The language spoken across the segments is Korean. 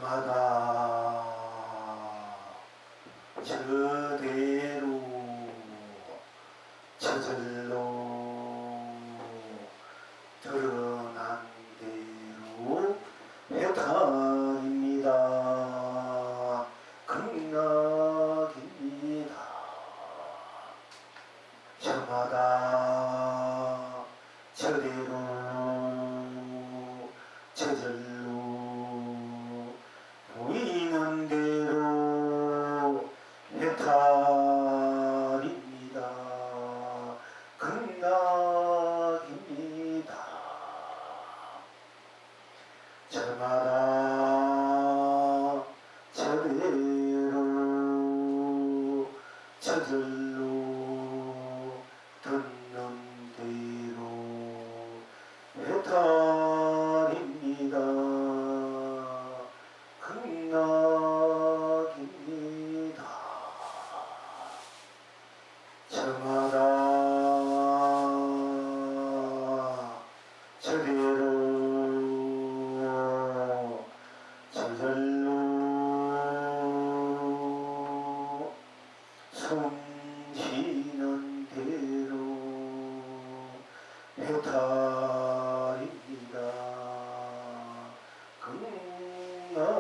저마다 저대로 저절로 드러난 대로 해탈입니다. 극락입니다. 저마다 저대로 저절로 보이는 대로 해탈입니다. 극락입니다. 저마다 저대로 저절로 듣는 대로 해탈입니다. 극락입니다. 저마다 저대로 저절로 숨쉬는 대로 해탈입니다. 극락입니다.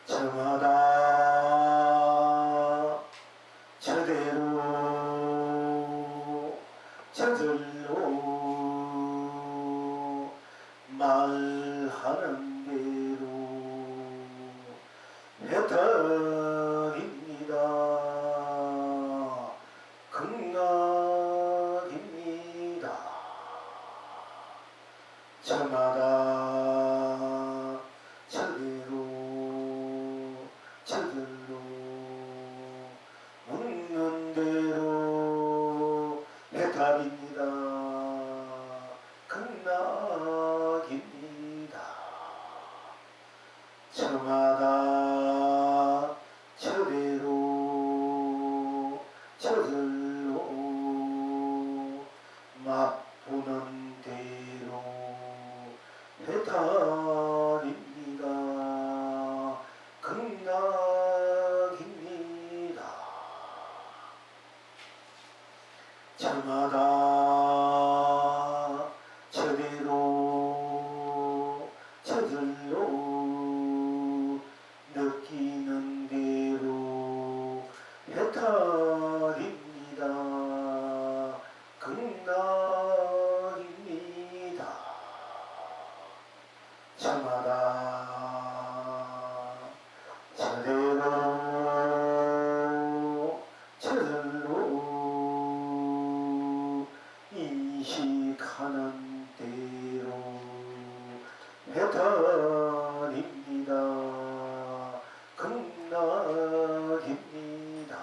저마다 저대로 저절로 말하는 대로 해탈입니다. 극락입니다. 저마다 저대로 저절로 묻는 대로 해탈입니다. 극락입니다. 저마다 저대로 저절로 맛보는 대로 해탈입니다. 극락입니다. 저마다 저대로 저절로 느끼는 대로 해탈입니다. 극락입니다. 저마다 저대로 저절로 인식하는 대로 해탈입니다. 극락입니다.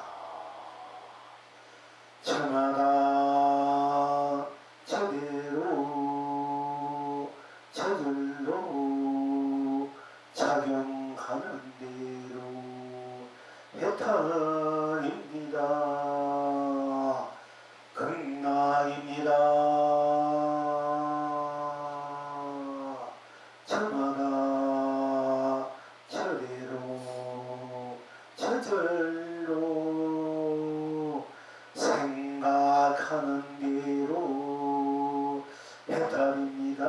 저마다 저대로 저절로 작용하는 대로 해탈입니다. 극락입니다. 저마다 저대로 저절로 생각하는 대로 해탈입니다.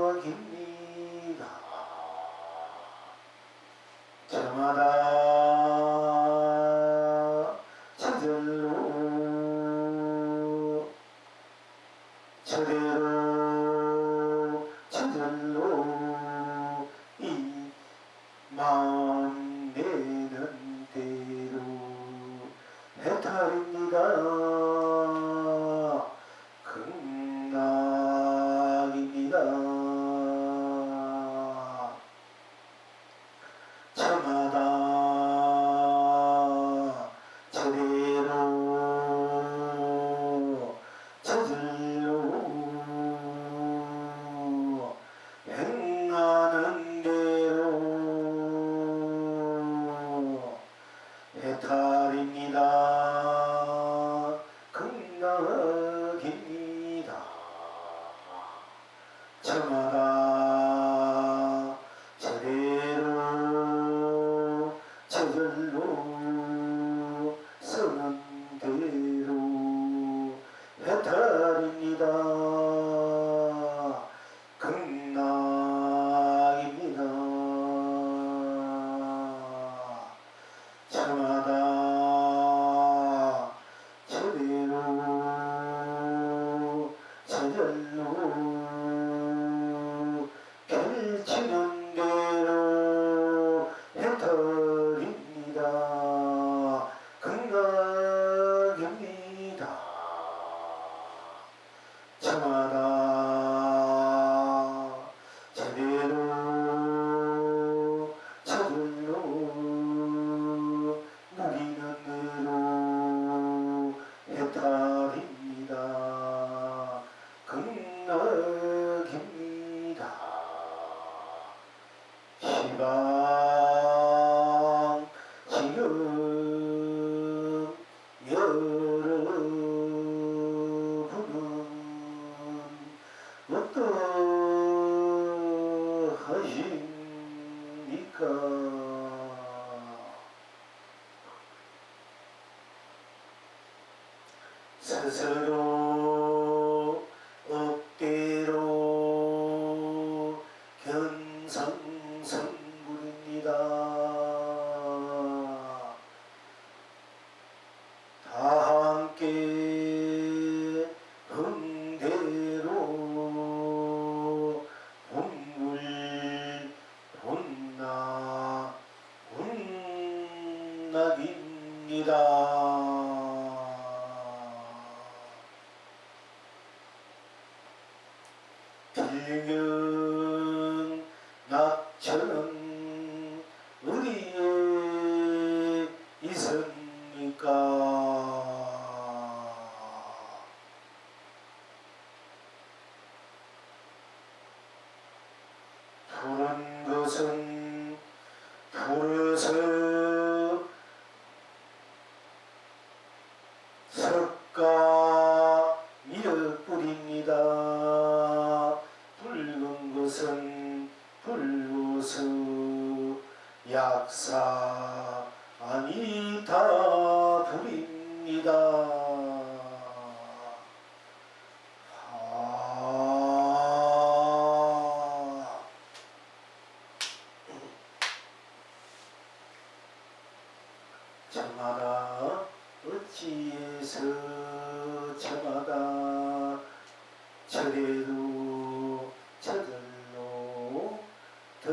극락입니다. 저마다 저절로 저대로 저절로 이 마음 내는 대로 해탈입니다. 극락입니다. 저마다 저대로 저절로 행하는 대로 해탈입니다. 저절로 펼치는 대로 해탈입니다. 극락입니다. 저마다 제대로 저절로 누리는 대로 해탈입니다. 극락입니다. 시방 지금 여러분은 어떠하십니까? 스스로 억대로 견성성불입니다. 다 함께 흥대로 본물 본나 운낙입니다. 필경 낙천은 어디에 있습니까? 푸른 것은 푸르서 석가 미륵불입니다. 붉은 것은 붉어서 약사 아니다 불입니다. 저마다 어찌해서 저마다 저대로 저절로 드러난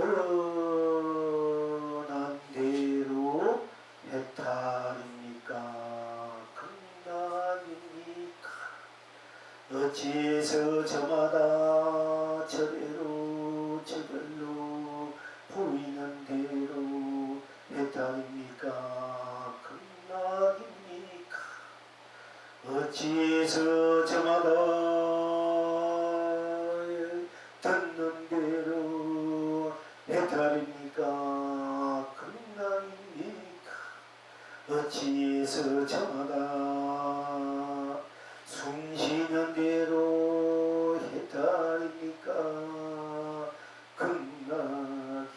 대로 해탈입니까? 극락입니까? 어찌해서 저마다 저대로 저절로 보이는 대로 해탈입니까? 극락입니까? 어찌해서 저마다 듣는 대로 해탈입니까? 극락입니까? 어찌해서 저마다 숨쉬는 대로 해탈입니까? 극락입니까?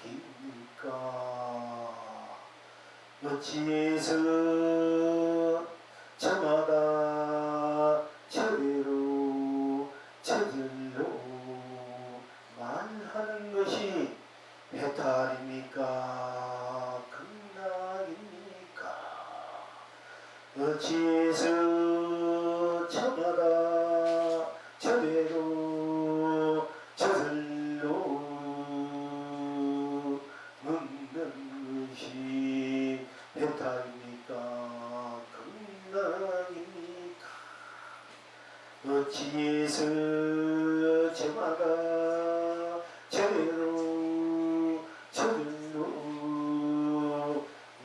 어찌해서 저마다 저대로 저절로 말하는 것이 해탈입니까? 극락입니까? 어찌해서 저마다 저대로 저절로 묻는 것이 해탈입니까? 극락입니까? 어찌해서 저마다 저대로 저절로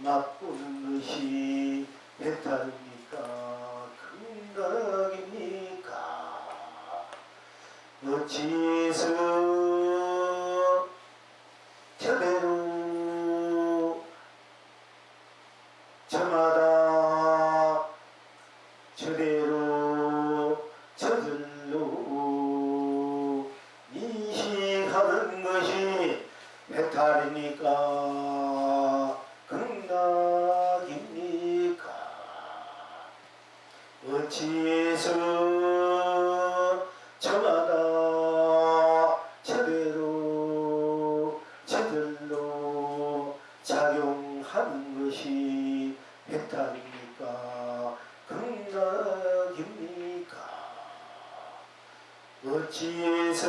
맛보는 것이 해탈입니까? 극락입니까? 어찌해서 저대로 저마다 저대로 저절로 인식하는 것이 해탈입니까? 극락입니까? 어찌해서 저마다 저대로 저절로 작용하는 것이 해탈입니까? 극락입니까? 어찌해서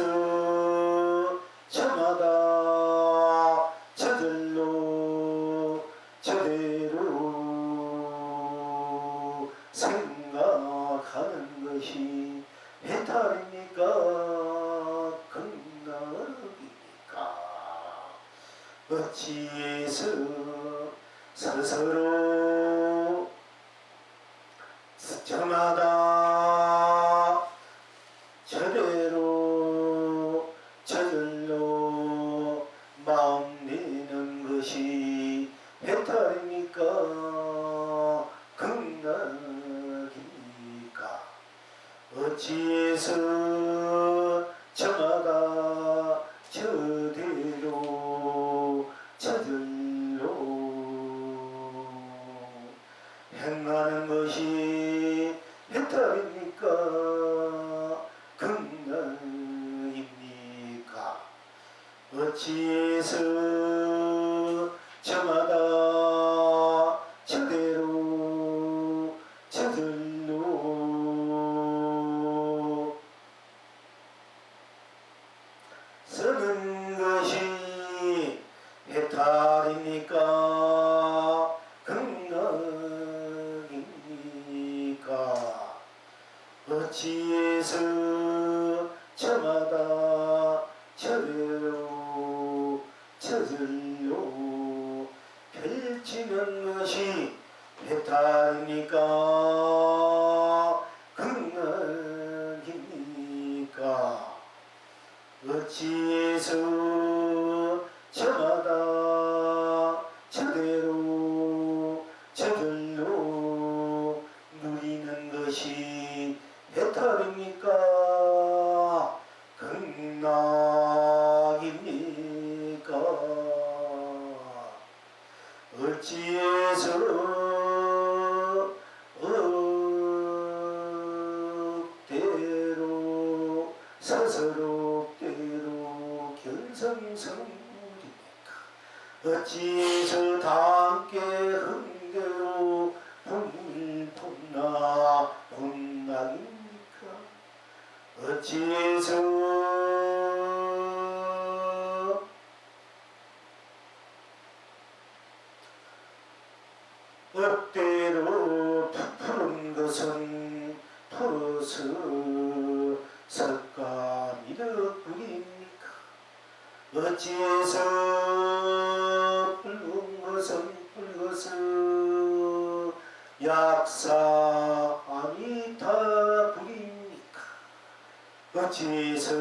저마다 저절로 저대로 생각하는 것이 해탈입니까? 극락입니까? 어찌해서 스스로 저마다 저대로 저절로 마음 내는 것이 해탈입니까? 극락입니까? 어찌해서 저마다 저대로 저절로 행하는 것이 해탈입니까? 극락입니까? 어찌해서 저마다 저대로 저절로 쓰는 것이 해탈입니까? 극락입니까? 어찌해서 저마다 저대로 저절로 펼치는 것이 해탈입니까? 극락입니까? 어찌해서 저마다 저대로 저절로 누리는 것이 해탈입니까? 극락입니까? 어찌해서 억대로 스스로대로 견성성물입니까? 어찌해서 다 함께 흥대로 분나 분락입니까? 어찌해서 억대로 푸른 것은 푸르서 석가 미륵불입니까? 어찌해서 붉은 것은 붉어서 약사 아미타 불입니까? 어찌해서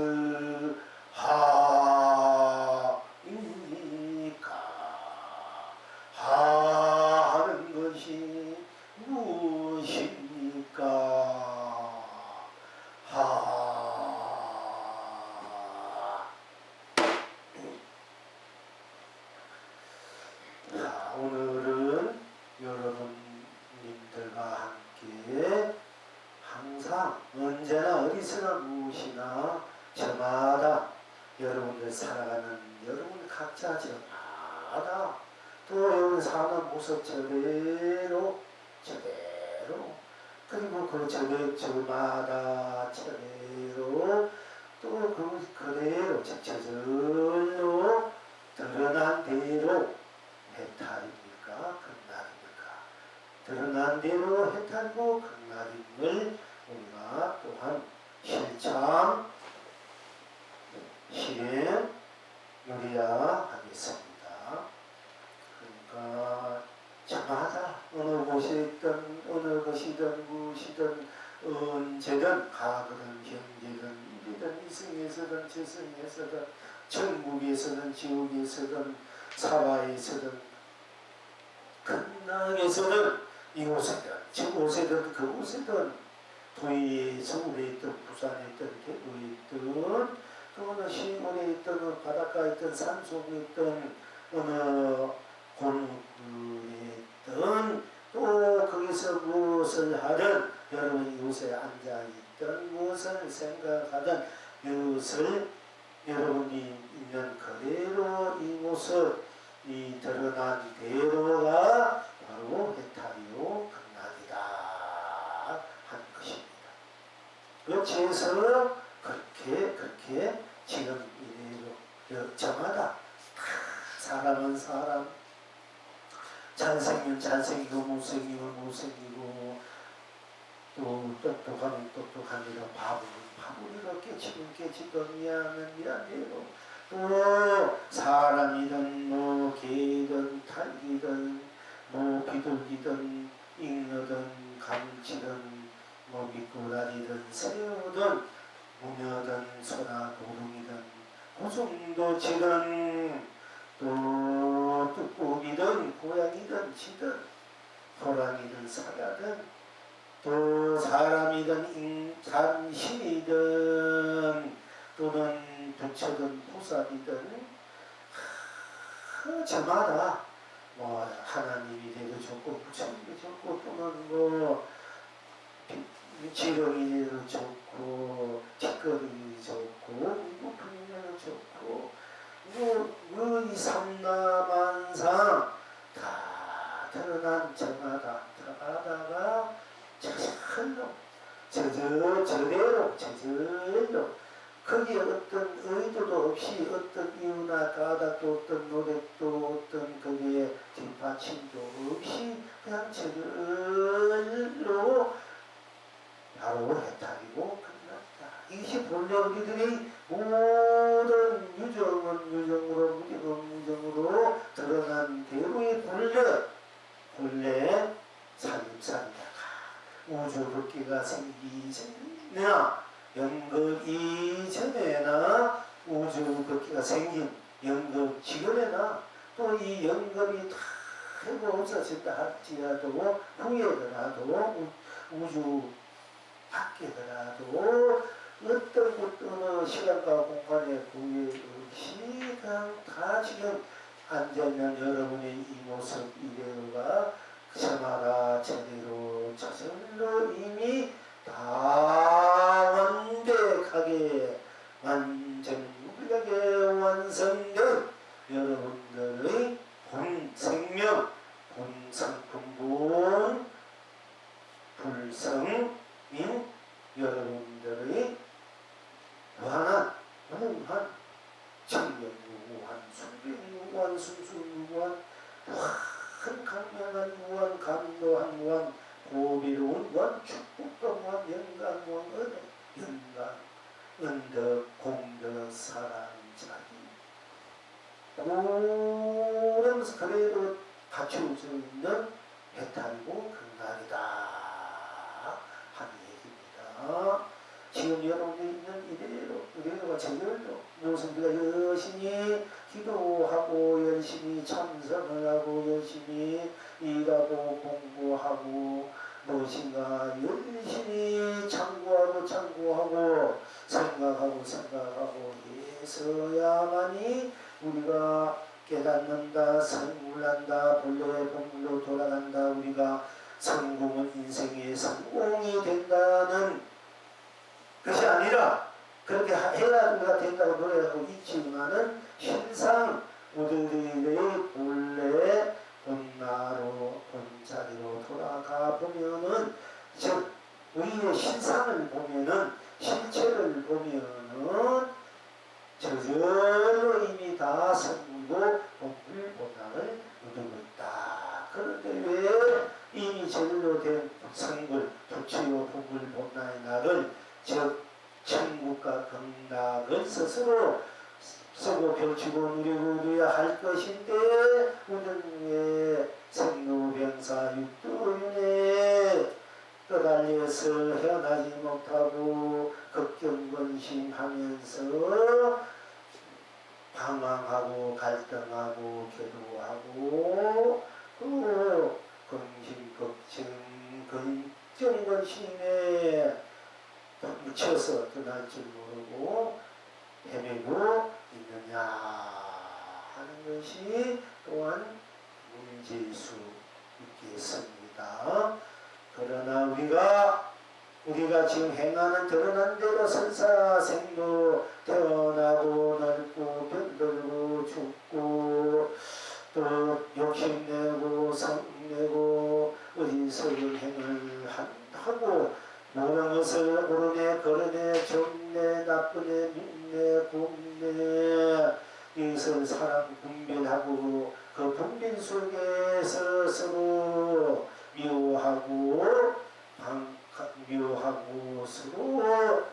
하입니까? 하는 것이 무엇입니까? 하. 자, 오늘은 여러분님들과 함께 항상 언제나 어디서나 무엇이나 저마다 여러분들 살아가는 여러분 각자 저마다 또 여러분 사는 모습 저대로 그리고 그 저마다 저대로 또 그대로 저절로 드러난 대로 해탈입니까? 극락입니까? 드러난 대로 해탈이고 극락임을 우리가 또한 실천 실행 요리야 하겠습니다. 그러니까 저마다 어느 곳에 있든 어느 것이든 무엇이든 언제든 가거든 경계든 이리든 이승에서든 저승에서든 천국에서든 지옥에서든 사바에서든 극락에서든 이곳에든 저곳에든 그곳에든 도에 서울에 있든 부산에 있든 대구에 있든 또 어느 시골에 있든 어느 바닷가에 있든 산속에 있든 어느 곤굴에 있든 또 거기서 무엇을 하든 여러분 이곳에 앉아있든 무엇을 생각하든 이것을 여러분이 있는 그대로 이 모습 이 드러난 대로가 바로 해탈이요 극락이다 하는 것입니다. 어찌해서 그렇게 지금 이래로 저마다 사람은 사람 잘생기면 잘생기고 못생기면 못생기고 또 똑똑하면 똑똑합니다. 바보리로 깨치면 깨치고 미안하면 미안해요. 또 사람이든 뭐 개든 닭이든 뭐 비둘기든 잉여든 감치든 뭐 미꾸라지든 새우든 무녀든 소나 도둑이든 고슴도치든 또 뚜꾸기든 고양이든 쥐든 호랑이든 사자든 또 사람이든 당신이든 또는 부처든 보살이든 저마다 뭐 하나님이 돼도 좋고 부처님이 좋고 또는 뭐 지렁이 돼도 좋고 티끌이 좋고 무품이도 좋고 이 삼라만상 다 드러난 저마다가 저절로 거기에 어떤 의도도 없이 어떤 이유나 가닥도 어떤 노력도 어떤 거기에 뒷받침도 없이 그냥 저절로 바로 해탈이고 끝났다. 이것이 본래 우리들이 모든 유정은 유정으로 무정은 무정으로 드러난 대우의 본래 살림살이다. 우주 극기가 생기기 전이나 연극 이전에나 우주 극기가 생긴 연극 지금에나 또 이 연극이 다 해고 없어졌다 할지라도 후에더라도 우주 밖에더라도 어떤 시간과 공간의 구애 없이 그냥 다 지금 앉아있는 여러분의 이 모습 이래가 저마다 제대로 저절로 이미 다 완벽하게 완전무비하게 완성된 여러분들의 본 생명, 본 상품본 불성인 여러분들의 무한한 청년 무한 순비 무한 순수 무한 큰 강명한 무한 감도한 무한 고비로운 무한 축복도 무한 영광 무한 은혜 영광 은덕 공덕 사랑 자기 그러면서 그래도 갖추어져 있는 해탈고 극락이다 하는 얘기입니다. 지금 여러분이 있는 이래로가 제대로 무슨 우리가 열심히 기도하고 열심히 참선을 하고 열심히 일하고 공부하고 무엇인가 열심히 참고하고 생각하고 해서야만이 우리가 깨닫는다, 성불난다, 본래의 본물로 돌아간다, 우리가 성공은 인생의 성공이 된다는 것이 아니라 그렇게 해야 우리가 된다고 노래하고 있지만은 실상 우리들의 본래 본나로 본자리로 돌아가 보면은 즉 우리의 실상을 보면은 실체를 보면은 저절로 이미 다 성불고 본불 본나를 누리고 있다. 그런데 왜 이미 저절로 된 성불 부처요 본불 본나의 나를 즉 천국과 극락을 스스로 쓰고 펼치고 누리고 누려야 할 것인데 우리는 왜 생로병사 육도윤회 떠달려서 헤어나지 못하고 걱정건심하면서 방황하고 갈등하고 괴로워하고 또 걱정건심에 묻혀서 떠날 줄 모르고 헤매고 있느냐 하는 것이 또한 문제일 수 있겠습니다. 그러나 우리가 지금 행하는 드러난 대로 선사생도 태어나고 늙고 병들고 죽고 또 욕심내고 성내고 어리석은 행을 하고 모든 것을 오르네 걸으네 정내 나쁜 애, 믿네, 곱네, 이것을 사람 분별하고 그 분별 속에서 서로 미워하고 묘하고 서로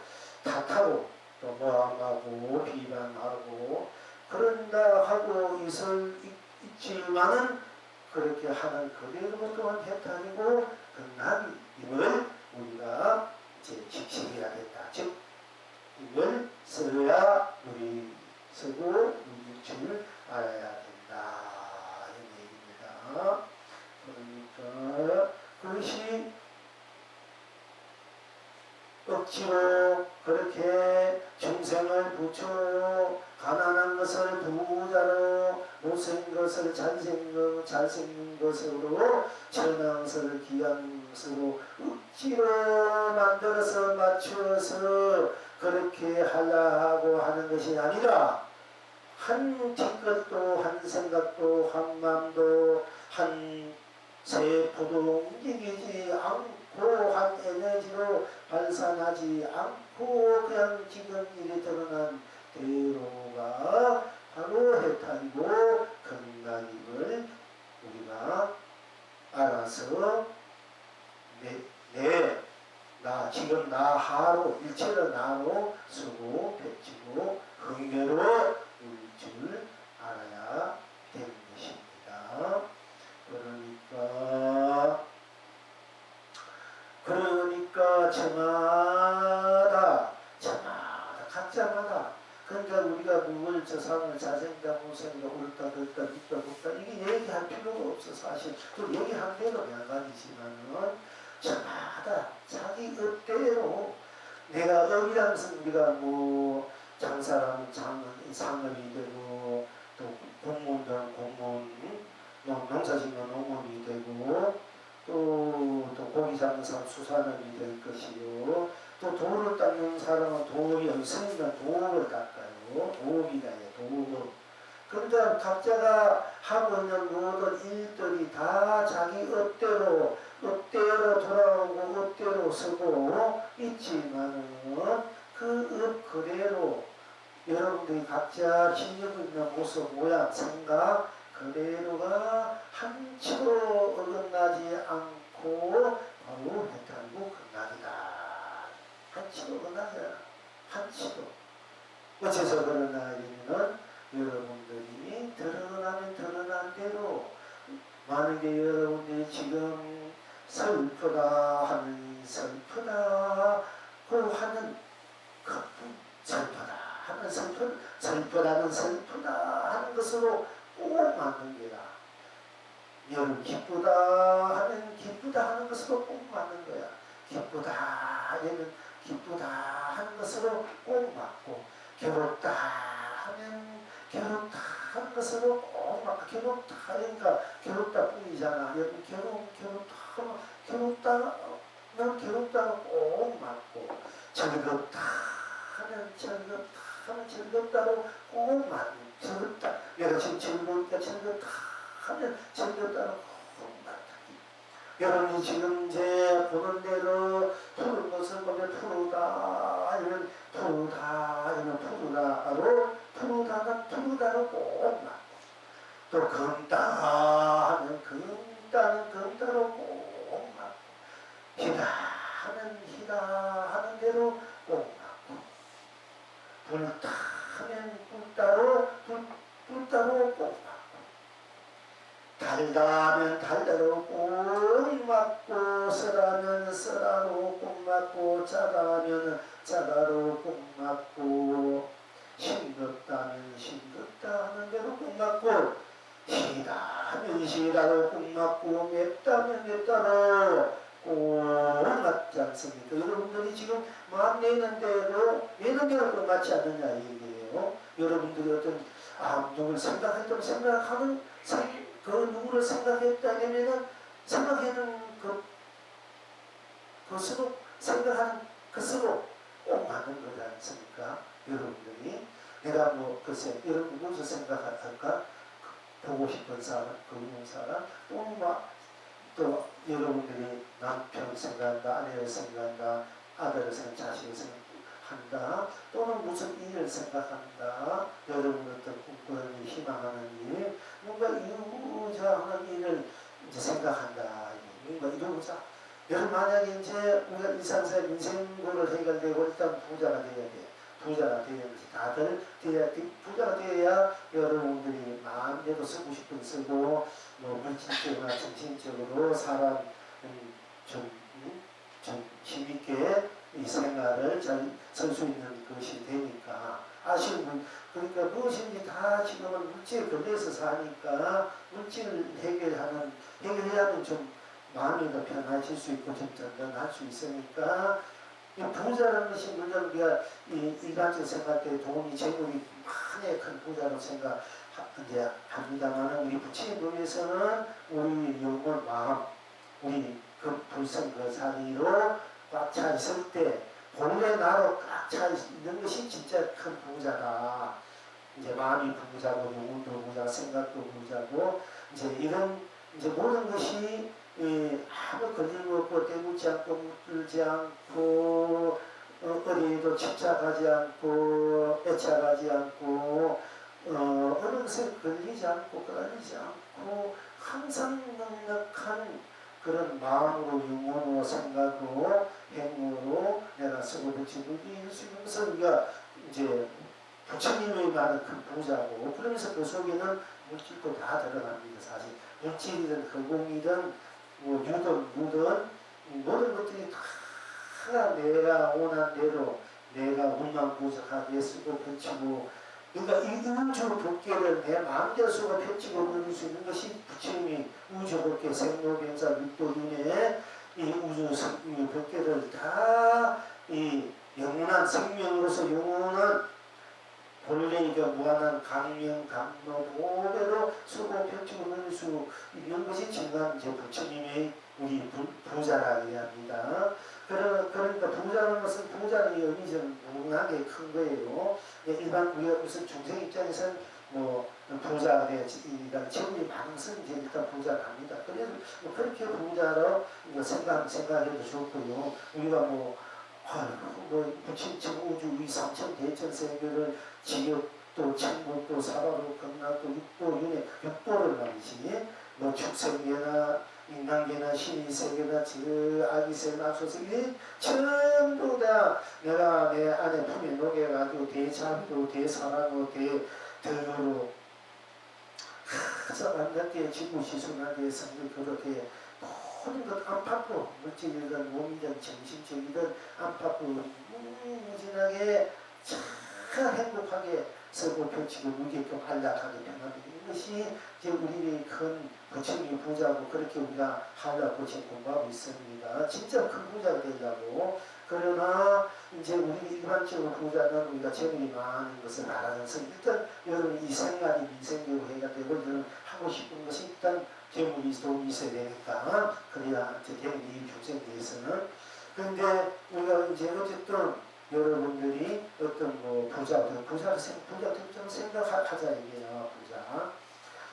탓하고 또 모함하고 비방하고 그런다 하고 있지만은 그렇게 하는 그대로 또한 해탈이고 극락임을 우리가 이제 직시해야겠다. 즉 이걸 써야 우리 쓰고 누릴 줄 알아야 된다. 이런 얘기입니다. 그러니까 그것이 억지로 그렇게 중생을 부처 가난한 것을 부자로 못생긴 것을 잘생긴 것으로 천한 것을 귀한 것으로 억지로 만들어서 맞추어서 그렇게 하려고 하는 것이 아니라 한 뒤끝도 한 생각도 한 마음도 한 세포도 움직이지 않고 한 에너지로 발산하지 않고 그냥 지금 일이 드러난 대로가 바로 해탈이고 건강임을 우리가 알아서 나 지금 나 하로 일체를 나로 쓰고 펼치고 흥대로 누릴 줄 알아야 되는 것입니다. 그러니까 저마다 각자마다 그러니까 우리가 누굴 저 사람을 잘생긴다 못생긴다 옳다 그렇다 믿다 못다 이게 얘기할 필요가 없어. 사실 또 얘기한 대로 양반이지만은 저마다 자기 의대로 내가 의라는 것은 우리가 뭐 장사라면 상업이 되고 또 공무원들은 공무원 농사짓는 농업이 되고 또 고기 잡는 사람 수산업이 될 것이요. 또 돌을 닦는 사람은 돌이 없으니까 돌을 닦아요. 도업이다. 도업. 그러니까 각자가 하고 있는 모든 일들이 다 자기 업대로 돌아오고 업대로 서고 있지만은 그 업 그대로 여러분들이 각자 지니고 있는 모습, 모양, 생각 그대로가 한치도 어긋나지 않고 바로 해탈이고 극락이다. 한치도 어긋나지 않아. 한치도. 어째서 그러나 하면은 여러분들이 드러나면 드러난 대로 많은 게 여러분들이 지금 슬프다 하는 슬프다고 하는 슬프다 하는 슬프다는 슬프다 하는 것으로 꼭 맞는 게다. 여러분 기쁘다 하면 기쁘다 하는 것으로 꼭 맞는 거야. 기쁘다 하면 기쁘다 하는 것으로 꼭 맞고 괴롭다 하면 괴롭다 하는 것으로 꼭 맞고 괴롭다 하니까 괴롭다 뿐이잖아. 여러분 괴롭다가 꼭 맞고 즐겁다 하면 즐겁다로 꼭 맞는 즐겁다. 내가 지금 즐거우니까 즐겁다 하면 즐겁다로 꼭 맞다. 여러분이 지금 제 보는 대로 푸른 것을 보면 푸르다 아니면 푸르다 아니면 푸르다로 푸르다로 꼭 맞고 또 검다 하면 검다로 꼭 맞고 희다 하면 희다 하는 대로 꼭 맞고 불다 하면 불다로 꼭 맞고 달다 하면 달다로 꼭 맞고 쓰라면 쓰라로 꼭 맞고 짜다 하면 짜다로 꼭 맞고 싱겁다면 싱겁다 하는 대로 꼭 맞고 시다 하면 시다로 꼭 맞고 맵다면 맵다로 꼭 맞지 않습니까? 여러분들이 지금 마음 내는 대로 꼭 맞지 않느냐 얘기예요. 여러분들이 어떤 누굴 생각했던 생각하는 그 누구를 생각했다면은 생각하는 그것으로 생각하는 것으로 꼭 맞는 거지 않습니까? 여러분들이 내가 뭐 글쎄 여러분 무엇을 생각할까? 보고 싶은 사람, 그리운 사람, 또 여러분들이 남편 생각한다, 아내를 생각한다, 아들을 생각, 자식을 생각, 한다. 또는 무슨 일을 생각한다. 여러분 어떤 꿈꾸는 희망하는 일, 뭔가 이루고자 하는 일을 이제 생각한다. 뭔가 이루고자. 여러분 만약에 이제 우리가 일상생활 인생고를 해결되고 일단 부자가 되어야 돼. 부자가 되어야지. 다들 부자가 되어야 여러분들이 마음대로 쓰고 싶은 쓰고 뭐 물질적으로나 정신적으로 사람 좀 힘있게 이 생활을 잘 설 수 있는 것이 되니까 아쉬운 분 그러니까 무엇인지 다 지금은 물질에 걸려서 사니까 물질을 해결해야 하는 좀 마음이 더 편해질 수 있고 좀 든든할 수 있으니까 이 부자라는 것이 물론 우리가 일반적으로 생각할 때 돈이 재물이 많이 큰 부자로 합니다만 우리 부처님에서는 우리 영혼 마음 우리 그 불성 그 자리로 꽉 차 있을 때 본래 나로 꽉 차 있는 것이 진짜 큰 부자다. 이제 마음이 부자고 영혼도 부자고 생각도 부자고 이제 이런 이제 모든 것이 아무 걸림없고 때묻지 않고 물들지 않고 어디에도 집착하지 않고 애착하지 않고 어느 것에 걸리지 않고 끌리지 않고 항상 넉넉한 그런 마음으로 영혼으로 생각으로 행으로 내가 쓰고 붙이고 이길 수 있는 것을 우리가 이제 부처님의 말은 큰 부자고 그러면서 그 속에는 물질도 다 들어갑니다. 사실 물질이든 허공이든 뭐 유든 무든 모든 것들이 다 내가 원한 대로 내가 운만부족하게 쓰고 펼치고 그러니까 이 우주 법계를 내 마음대로 쓰고 펼치고 누릴 수 있는 것이 부처님이 우주 법계 생로병사 육도윤회 이 우주 법계를 다 이 영원한 생명으로서 영원한 본래니까 무한한 강명, 감로, 보배로 쓰고 펼치고 누릴 수 있는 것이 정말 이제 부처님의 우리 부자라 이야기합니다. 그러니까 부자라는 것은 부자의 의미 좀 무궁하게 큰 거예요. 일반 우리가 무슨 중생 입장에서는 뭐 부자가 돼야지 재물이 많은 것은 이제 일단 부자랍니다. 그래서 뭐 그렇게 부자로 생각해도 좋고요. 우리가 뭐 부친층 우주 위 삼천 대천 세계를 지옥도 천국도 사바로 극락도 육도 윤회 육도를 말이지 뭐 축생계나 인간계나 신인세계나 아기세 낙소세 전부 다 내가 내 안에 품에 녹여가지고 대자비로 대사랑으로 대德로 완벽하게 지구시순하게 성을 그렇게 모든 것 안팎으로 물질이든 몸이든 정신적이든 안팎으로 무진하게 참 행복하게 서고 펼치고 무게끔 한락하게 변하는 이것이 이제 우리의 큰 부처님의 부자고 그렇게 우리가 하려고 지금 공부하고 있습니다. 진짜 큰 부자가 되려고. 그러나 이제 우리 일반적으로 부자는 우리가 재물이 많은 것을 알아서 일단 여러분 이 생활이 민생적으로 해야 되고 여러분 하고 싶은 것이 일단 재물이 돈이 있어야 되니까 그래야 이제 되는 이 경쟁에 대해서는. 그런데 우리가 이제 어쨌든 여러분들이 어떤 뭐 부자를 생각하자 이게요. 부자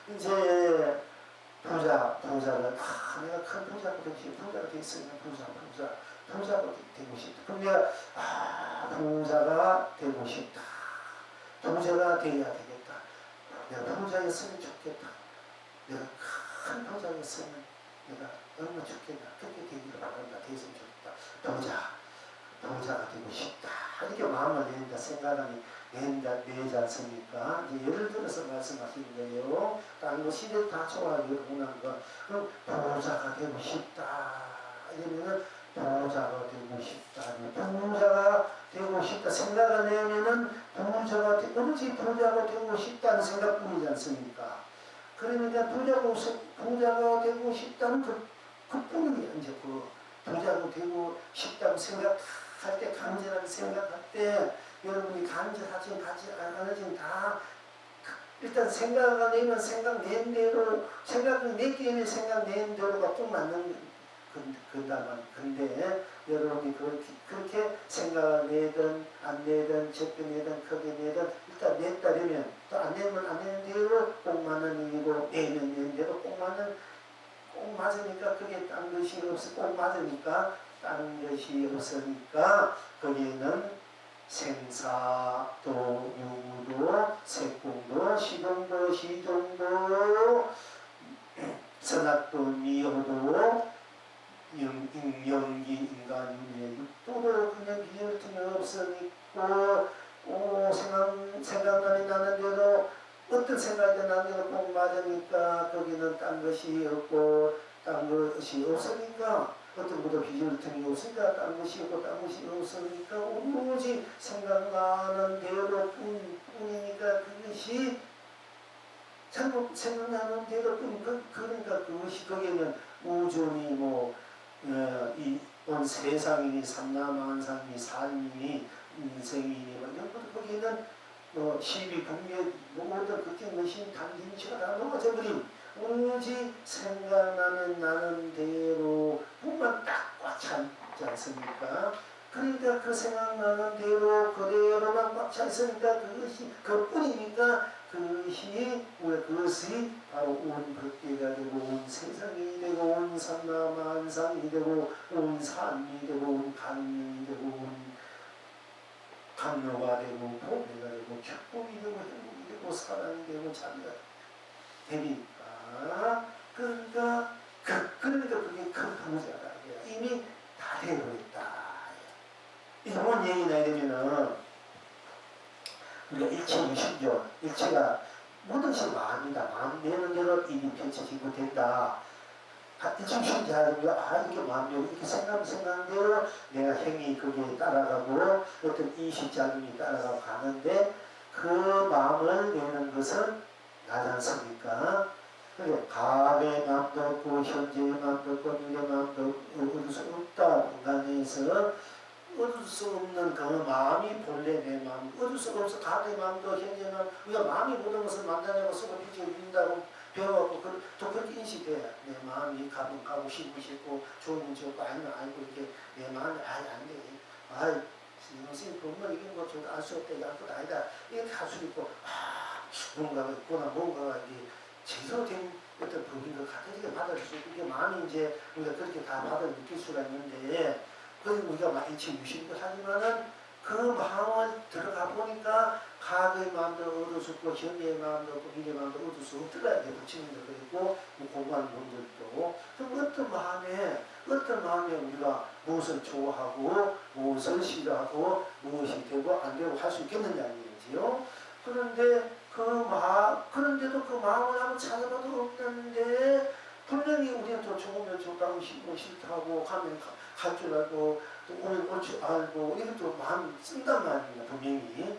이제 부자를 내가 큰 부자가 됐으면 부자가 되고 싶다. 그럼 내가 부자가 되고 싶다. 부자가 돼야 되겠다. 내가 부자였으면 좋겠다. 내가 큰 부자였으면 내가 얼마나 좋겠나. 그렇게 되기를 바란다. 됐으면 좋겠다. 부자가 되고 싶다. 이렇게 마음을 낸다. 생각을 내지 않습니까? 이제 예를 들어서 말씀하시는 거예요. 다른 거 시대 다 좋아요. 원하는 거. 그럼 부자가 되고 싶다. 이러면은 부자가 되고 싶다. 부자가 되고 싶다. 생각을 내면은 부자가 되고 싶다는 생각뿐이지 않습니까? 그러니까 부자가 되고 싶다는 그뿐이에요. 이제 부자가 되고 싶다고 생각할 때, 간절하게 생각할 때, 여러분이 간절하지 안 하지 다 일단 생각을 내면 생각 낸 대로 생각을 내기에는 생각 낸 대로가 꼭 맞는 건다만 근데 여러분이 그렇게 생각을 내든 안 내든 적게 내든 크게 내든 일단 냈다면 또 안 내면 안 내는 대로 꼭 맞는 일이고 내면 내는 대로 꼭 맞으니까 그게 딴 것이 없어 꼭 맞으니까 딴 것이 없으니까 거기에는 생사 또 유도 색공도 시공도 시종도 선악도 미호도 연기 인간 유의 육도도 그냥 비울 틈이 없으니까 생각나는 나는데도 어떤 생각이 나는데도 꼭 맞으니까 거기는 딴 것이 없고 딴 것이 없으니까 어떤 것도 비울 틈이 없으니까 딴 것이 없고 딴 것이 없으니까 오로지 생각나는 대로 뿐이니까 그것이 생각나는 대로 뿐 그러니까 그것이 거기는 우주니 온 세상이니 삼라만상이니 삶이니 인생이니 이런 것도 거기는 시비 분별 모든 그게 것이 단진치가 다 녹아져 버린 오로지 생각나는 나는 대로 뿐만 딱 꽉 차지 않습니까? 그러니까 그 생각나는 대로 그대로만 꽉 차 있으니까 그것이 그뿐이니까 그것이 바로 온 법계가 되고 온 세상이 되고 온 삼라만상이 되고 온 삶이 되고 온 감이 되고 온 감로가 되고 보배가 되고 축복이 되고 행복이 되고 사랑이 되고 자비가 되니까 그러니까 그게 큰 부자다. 이미 다 되어버렸다. 이런 얘기 나야 되면은 우리가 일체 유심죠. 일체가 모든 것이 마음이다. 마음 내는 대로 일이 펼쳐지고 된다. 일체 유심이 잘하면 이게 마음대로 이렇게 생각하는 대로 내가 행위 거기에 따라가고 어떤 이시작용이 따라가고 가는데 그 마음을 내는 것은 나지 않습니까? 그래, 과거의 마음도 없고 현재의 마음도 없고 미래의 마음도 얻을 수 없다. 공간에서 얻을 수 없는 그 마음이 본래 내 마음. 얻을 수 없어. 과거의 마음도 현재의 마음. 우리가 마음이 모든 것을 만나냐고 쓰고 비춰준다고 배워갖고 또 그렇게 인식돼야 내 마음이 가면 가고 싶고 싶고 좋으면 좋고 아니면 아니고 이렇게 내 마음이 안 돼. 선생님 그러면 이게 뭐 저도 알 수 없다. 이거 아니다. 이렇게 할 수 있고 뭔가가 있구나. 뭔가가 이게 제대로 된 어떤 법인 것 같아. 이게 받아줄 수 있고, 이게 마음이 이제 우리가 그렇게 다 받아 느낄 수가 있는데, 그래서 우리가 일체 유심도 하지만은 그 마음을 들어가 보니까 과거의 마음도 얻을 수 없고, 현재의 마음도 없고, 미래의 마음도 얻을 수 없더라. 이게 부처님도 그랬고, 공부하는 분들도. 그럼 어떤 마음에 우리가 무엇을 좋아하고, 무엇을 싫어하고, 무엇이 되고, 안 되고 할 수 있겠느냐는 얘기지요. 그런데도 그 마음을 한번 찾아봐도 없는데 분명히 우리는 또 좋으면 좋다고 싫다고 가면 갈 줄 알고 또 오면 올 줄 알고 이렇게 또 마음 쓴단 말입니다. 분명히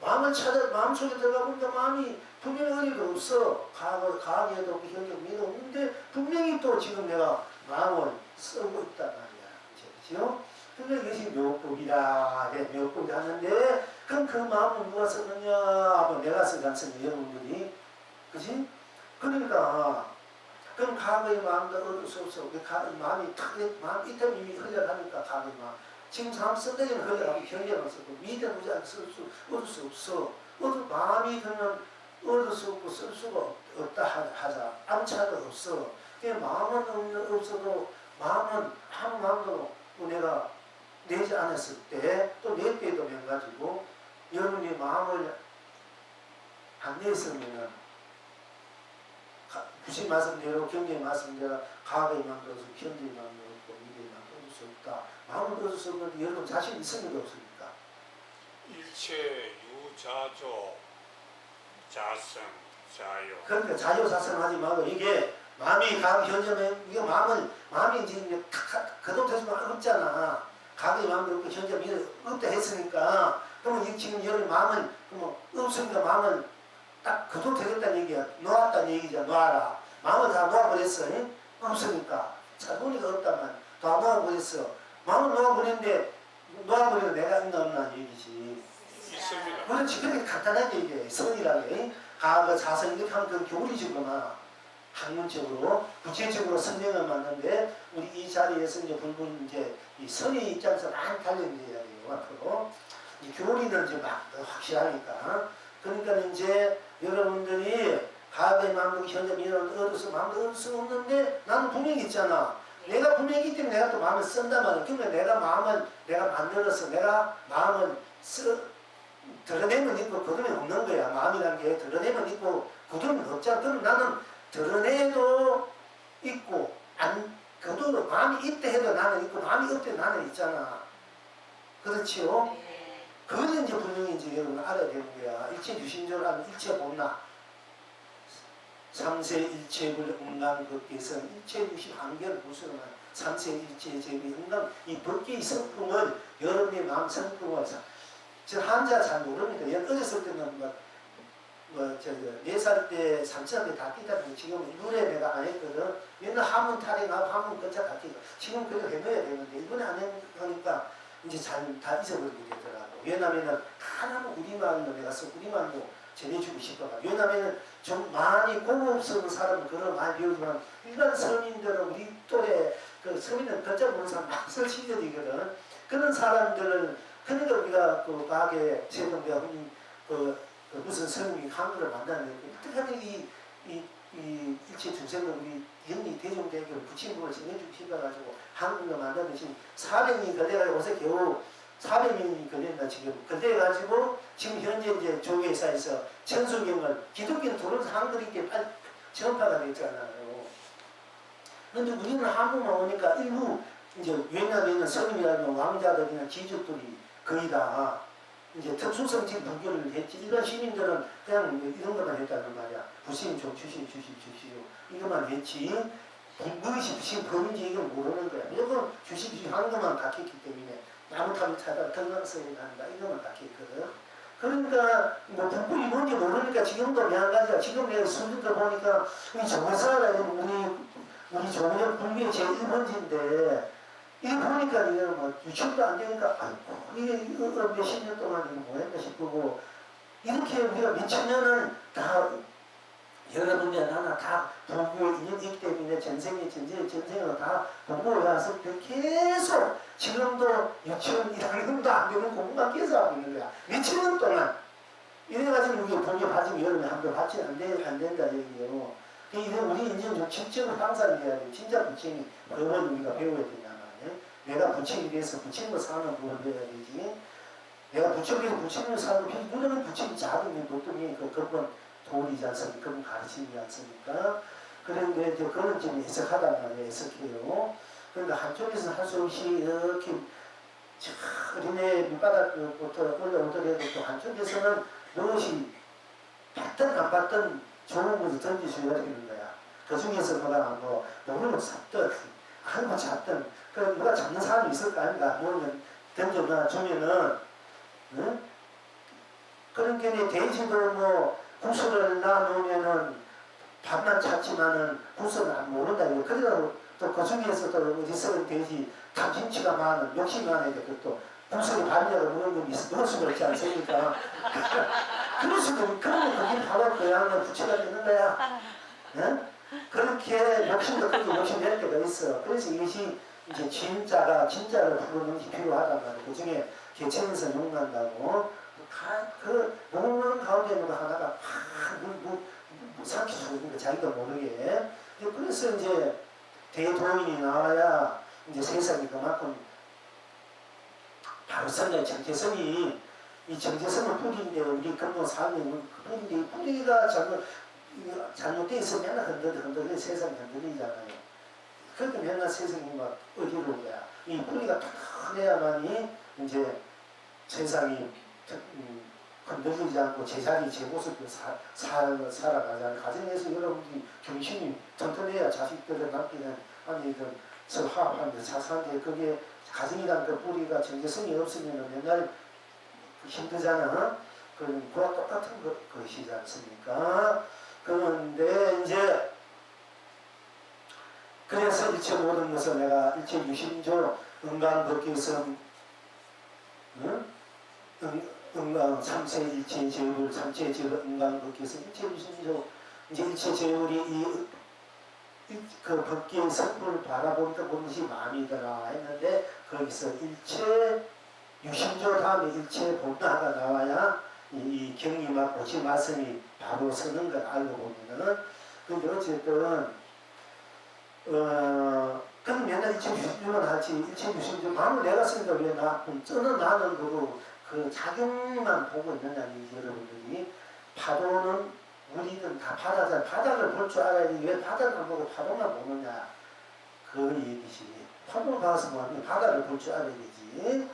마음속에 들어가 보니까 마음이 분명히 어디도 없어. 과거에도 없고 현재 미래도 없는데 분명히 또 지금 내가 마음을 쓰고 있단 말이야. 그렇죠? 분명히 이것이 묘법이다. 묘법이 하는데 그럼 그 마음을 누가 썼느냐 하면 내가 쓴 않습니까? 여러분들이. 그지? 그러니까 그럼 과거의 마음도 얻을 수 없어. 마음이 이때는 이미 흘려가니까 과거의 마음. 지금 사람 쓴다기는 흘려가고 현재만 쓰고 미래는 얻을 수 없어. 마음이 그러면 얻을 수 없고 쓸 수가 없다 하자. 아무 차도 없어. 마음은 없어도 마음은 아무 마음도 내가 내지 않았을 때 또 낼 때도 마찬가지고 여러분이 마음을 안 냈으면 굳이 말씀대로 경제의 말씀대로 과거의 마음도 없고 현재의 마음도 없고 미래의 마음도 얻을 수 없다. 마음을 얻을 수 없는데 여러분 자신 있습니까 없습니까? 일체 유자조 자성 자요. 그러니까 자유자성하지 말고 이게 마음이 과거 현재면 이게 마음이 지금 그동태지만 없잖아. 과거의 마음도 없고 현재 미래 없다 했으니까 그러면 지금 여러분 마음은 없으니까 마음은 딱 그동되겠다는 얘기야. 놓았다는 얘기죠. 놓아라. 마음을 다 놓아버렸어. 없으니까. 보니까 없다만 다 놓아버렸어. 마음을 놓아버렸는데 놓아버리고 내가 있나 없나 얘기지. 있습니다. 그렇지. 그렇게 간단한 얘기예요. 선이라게. 과거 자성 이렇게 하면 그 교리적으로나 학문적으로 구체적으로 설명을 맞는데 우리 이 자리에서 이제 불분 이제 이 선의 입장에서 많이 달려있는 이야기예요. 앞으로 이 교리는 이제 막 확실하니까 그러니까 이제 여러분들이 과거의 마음도 현재 미래를 얻어서 마음도 얻을 수 없는데 나는 분명히 있잖아. 내가 분명히 있기 때문에 내가 또 마음을 쓴단 말이야. 그러면 내가 마음을 내가 만들어서 내가 마음을 드러내면 있고 거두면 없는 거야. 마음이라는 게 드러내면 있고 거두면 없잖아. 그럼 나는 드러내도 있고 안 거두도 마음이 있대 해도 나는 있고 마음이 없대 나는 있잖아. 그렇지요? 그거는 이제 분명히 이제 여러분 알아야 되는 거야. 일체 유심조를 하면 일체 본나. 삼세 일체불 음강법계선 일체 유심 한결 무수한 삼세 일체 제비 음강 이 법계의 성품을 여러분의 마음 성품을 저 한자 잘 모릅니다. 어렸을 때는 뭐 4살 때 3살 때 다 뛰다 보니 지금 일본에 내가 안 했거든. 맨날 한문 타령하고 한문 끝자 다 뛰고 지금 그래도 해줘야 되는데 일본에 안 하니까 이제 잘 다 잊어버리게 되더라고. 왜냐면은 하나는 우리말로 내가 써 우리말로 전해주고 싶어가. 왜냐면은 좀 많이 공업스러운 사람은 그런 많이 배우지만 일반 서민들은 우리 또래 그 서민은 듣자 모르는 사람 막설 시절이거든. 그런 사람들은 그러니까 우리가 그 과학의 세동대와 흔히 그 무슨 성이 한글을 만드는데 어떻게 하면 이 일체 중생을 우리 영리 대중대학교 부친국을 전해주고 싶어가지고 한글로 만드는 400명이 걸려가지고 요새 겨우 400명이 걸렸나 지금 걸려가지고 지금 현재 이제 조계사에서 천수경을 기독교는 들어서 한글이 이렇게 빨리 전파가 됐잖아요. 그런데 우리는 한국만 오니까 일부 이제 왜냐하면 성인이라면 왕자들이나 귀족들이 거의 다 이제 특수성질 불교를 했지. 일반 시민들은 그냥 이런 것만 했다는 말이야. 부심 좀 주시오. 이것만 했지. 무엇이 부심 범인지 이걸 모르는 거야. 이건 주시오 하는 것만 닥쳤기 때문에 나무탑을 찾아 덩강성이 난다. 이것만 닥쳤거든. 그러니까 뭐 북불이 뭔지 모르니까 지금도 미안하지만 지금 내가 수준들 보니까 이 조사라는 우리 조문혁 불교의 제1번지인데 이거 보니까 이거 뭐 유치원도 안 되니까 아이고 이게 몇십 년 동안 이거 뭐했나 싶고 이렇게 우리가 몇천 년을 다 여러분이나 나나 다 불교의 인연이기 때문에 전생을 다 보고 와서 계속 지금도 유치원 1학년도 안 되는 공부만 계속 하고 있는 거야. 몇천 년 동안 이래가지고 우리 불교 받으면 여름에 한번 받지 안 된다 얘기예요. 그러니까 우리 이제 좀 직접을 항상 해야 돼. 진짜 부처님이 법을 우리가 배워야 된다 말이야. 내가 부처님이 돼서 부처님을 사는 법을 배워야 되지. 내가 부처님을 사는 법을 누구는 부처님이 작은 보통이 그건 도리지 않습니까? 그건 가르치지 않습니까? 그런데 이제 그런 좀 해석하단 말이에요. 해석해요. 그러니까 한쪽에서는 할 수 없이 이렇게 어린애 밑바닥부터 올라오더라도 또 한쪽에서는 무엇이 봤든 안 봤든 좋은 것을 던지셔야 되는 거야. 그 중에서 뭐 모르면 잡든 아니면 잡든 그 누가 잡는 사람이 있을 거 아닌가. 모르면 던져나 주면은 응? 그러니까 돼지도 뭐 구슬을 놔놓으면은 밥만 찾지만은 구슬을 안 모른다. 그래서 또 그 중에서도 어디서 돼지 탐진치가 많은 욕심이 많아야 돼. 또 구슬이 밥이라도 먹는 건 넣을 수가 없지 않습니까? 그럴 수도 그러면 그게 바로 그 양의 부채가 되는 거야. 응? 그렇게 욕심도 그렇게 욕심낼 때가 있어. 그래서 이것이 이제 진짜를 부르는 게 필요하단 말이야. 그 중에 개체에서 욕난다고 그 먹는 가운데 있는 거 하나가 삼키고 있는 거 자기가 모르게. 그래서 이제 대도인이 나와야 이제 세상이 그만큼 바로 선의 정체성이 이 정체성은 뿌리인데 우리 근본 사명은 뿌리인데 이 뿌리가 잘못되어 있으면 맨날 흔들려 세상이 흔들리잖아요. 그러니까 맨날 세상이 막 어디로 거야. 이 뿌리가 탁해야만이 이제 세상이 흔들리지 않고 제자리 제 모습을 살아가잖아요. 가정에서 여러분들이 경신이 튼튼해야 자식들을 남기는 아니든 서로 화합하는데 자사한데 그게 가정이란 그 뿌리가 정체성이 없으면 맨날 힘들잖아. 그와 똑같은 것이지 않습니까? 그런데 이제 그래서 일체 모든 것을 내가 일체 유심조 은강법계성 삼체 일체 제율 삼체 제율 은강법계성 일체 유심조 이제 일체 제율이 그 법계의 성분을 바라보니까 무엇이 마음이더라 했는데 거기서 일체 유심조 다음에 일체 본다가 나와야 이 경리만 오지 말씀이 바로 서는 걸 알고 보면은 근데 어쨌든 그럼 맨날 일체 유심조만 하지 일체 유심조 마음을 내가 쓰니까 왜 나 저는 나는 그거 그 작용만 보고 있느냐는 여러분들이 파도는 우리는 다 바다를 볼 줄 알아야지 왜 바다를 보고 파도만 보느냐 그 얘기시. 파도 가서 뭐하면 바다를 볼 줄 알아야 되지.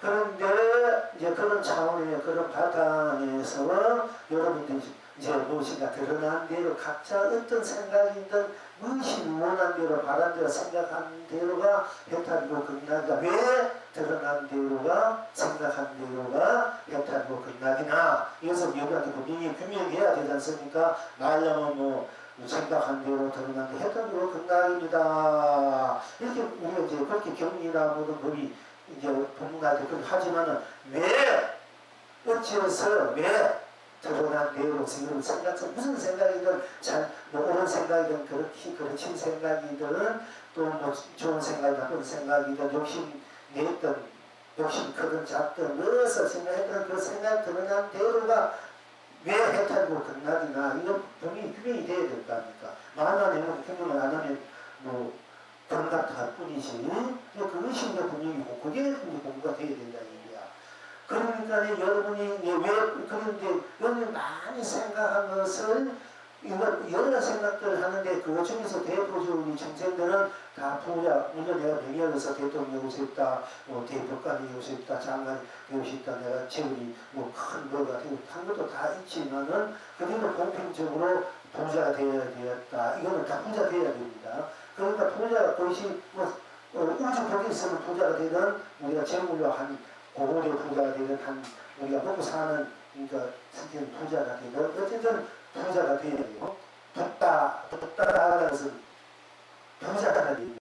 그런데 이제 그런 차원의 그런 바탕에서 여러분들이 이제 무엇인가 드러난 대로 각자 어떤 생각이든 무엇이 원한 대로 바란 대로 생각한 대로가 해탈이고 극락이다. 왜 드러난 대로가 생각한 대로가 해탈이고 극락이나 이것은 여러분한테 분명히 규명해야 되지 않습니까? 말하면 뭐 생각한 대로 드러난 대 해탈이고 극락입니다. 이렇게 우리가 이제 그렇게 경리나 모든 법이 이제 본문한테 그렇게 하지만은 왜 어찌해서 왜 드러난 대로 지금 무슨 생각이든 뭐 옳은 생각이든 그렇게 그르친 생각이든 또 뭐 좋은 생각이 나쁜 생각이든 욕심 냈던 욕심 크든 작든 무엇을 생각했던 그 생각 드러난 대로가 왜 해탈이고 극락이나 이건 분명히 규명이 돼야 될 거 아닙니까? 말만 해놓고 규명을 안 하면 뭐 정답할 뿐이지. 그것이 이제 분명이고 그게 이제 공부가 돼야 된다는 얘기야. 그러니까 여러분이 왜 그런데 여러분이 많이 생각한 것을 여러 생각들을 하는데 그것 중에서 대표적으로 우리 청생들은 다 부자, 물론 내가 명예로서 대통령 되고 싶다, 뭐 대법관이 되고 싶다, 장관이 되고 싶다, 내가 재물이 뭐 큰 거가 되고 한 것도 다 있지만은 그래도 공평적으로 부자가 되어야 되었다. 이거는 다 부자 되어야 됩니다. 그러니까 부자가 그것이 뭐 우주 복이 있으면 부자가 되든 우리가 재물로 한 고골의 부자가 되든 한 우리가 먹고 사는 그러니까 특히 부자가 되든 어쨌든 부자가 되어야 돼요. 붓다라는 것은 부자가 되는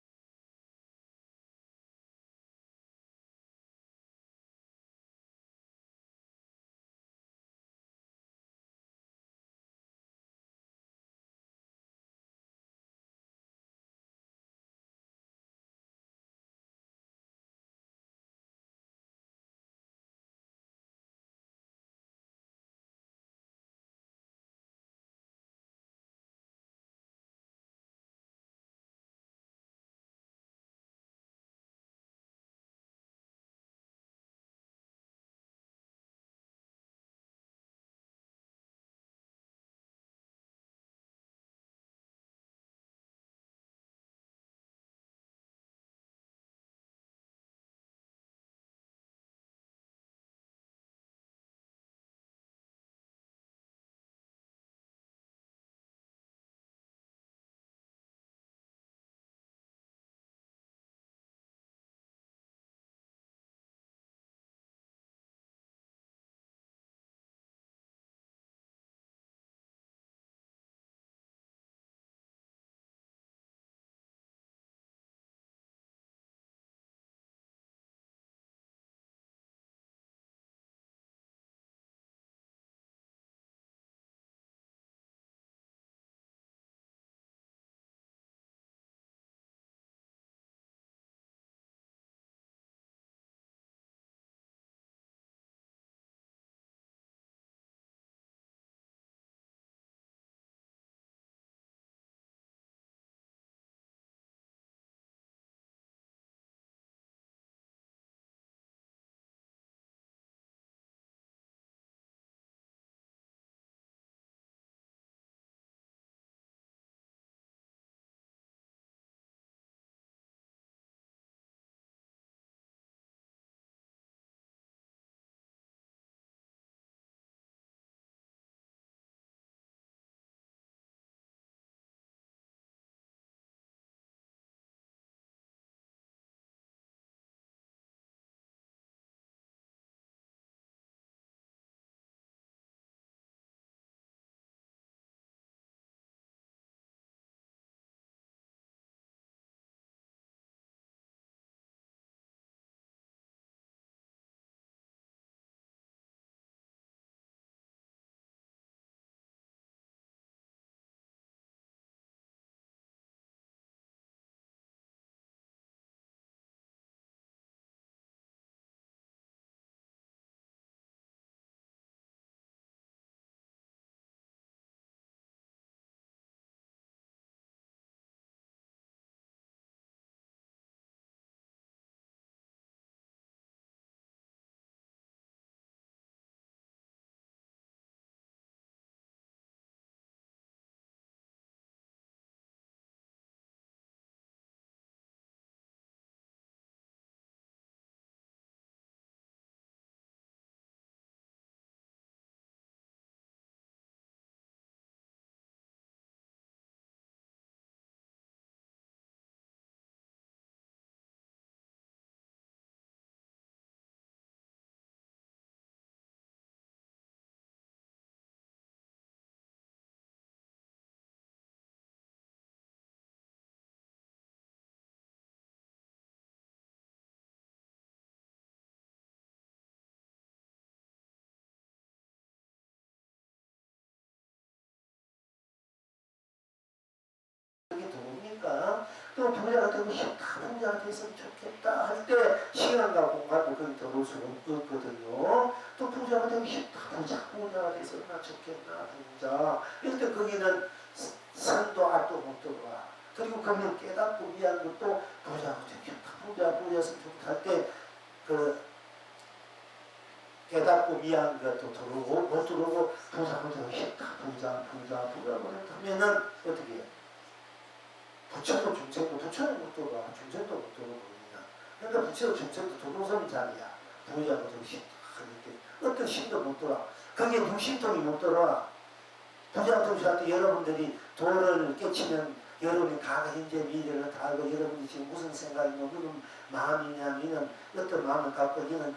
또 부자가 되고 싶다, 부자가 됐으면 좋겠다 할 때 시간과 공간도 거기 들어올 수 없거든요. 또 부자가 되고 싶다, 부자가 돼서 얼마나 좋겠나, 부자. 이럴 때 거기는 산도 알도 못 들어와. 그리고 거기는 깨닫고 위한 것도 부자가 되겠다, 부자였으면 좋겠다 할 때 그 깨닫고 미안 것도 들어오고 못 들어오고 부자가 되고 싶다, 부자 하면은 어떻게 해? 부처도 중생도 부처는 못 들어와, 중생도 못 들어오거든요. 그러니까 부처도 중생도 들어오는 자리야. 부자가 되고 싶다 이렇게 어떤 신도 못 들어와. 그게 육신통이 못 들어와. 부자가 되고 싶을 때 여러분들이 도를 깨치면 여러분이 과거 현재 미래를 다 알고 여러분이 지금 무슨 생각이냐 무슨 마음이냐 니는 어떤 마음을 갖고 니는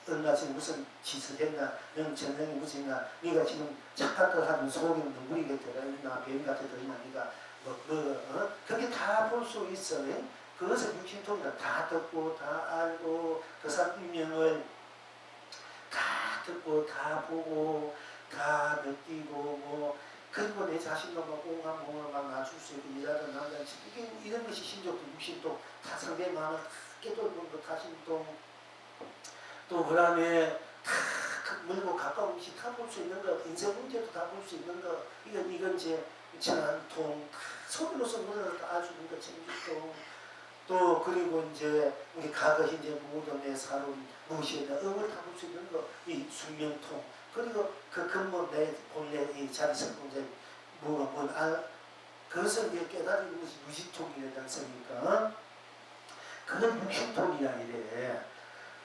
얼마 전에 무슨 짓을 했나 너는 전생이 무슨 있나 네가 지금 착한 걸 하면 속에 눈물이 들어있나 배임 같은 거 있나 네가 그게 다 볼 수 있어. 그것을 육신통이다. 다 듣고 다 알고 그 사람 인명을 다 듣고 다 보고 다 느끼고 뭐 그리고 내 자신도 막 옹한 몸을 막 낮출 수 있고 여자든 남자든 이게 이런 것이 신족도 육신통 다 상대의 마음을 다 깨닫는 것 가심통 또 그 다음에 다 멀고 가까운 것이 다 볼 수 있는 것 인생 문제도 다 볼 수 있는 것 이건 이제 전한통 다 소리로서 물어서 다 아주는 것 챙기통 또 그리고 이제 우리 과거 현재 모든 내 살은 무엇이냐 음을 다 볼 수 있는 것 이 숙명통 그리고 그 근본 내 본래 이 자리 성공제 그것을 이제 깨달은 것이 무지통이라는 것이니까 그건 육신통이야 이래.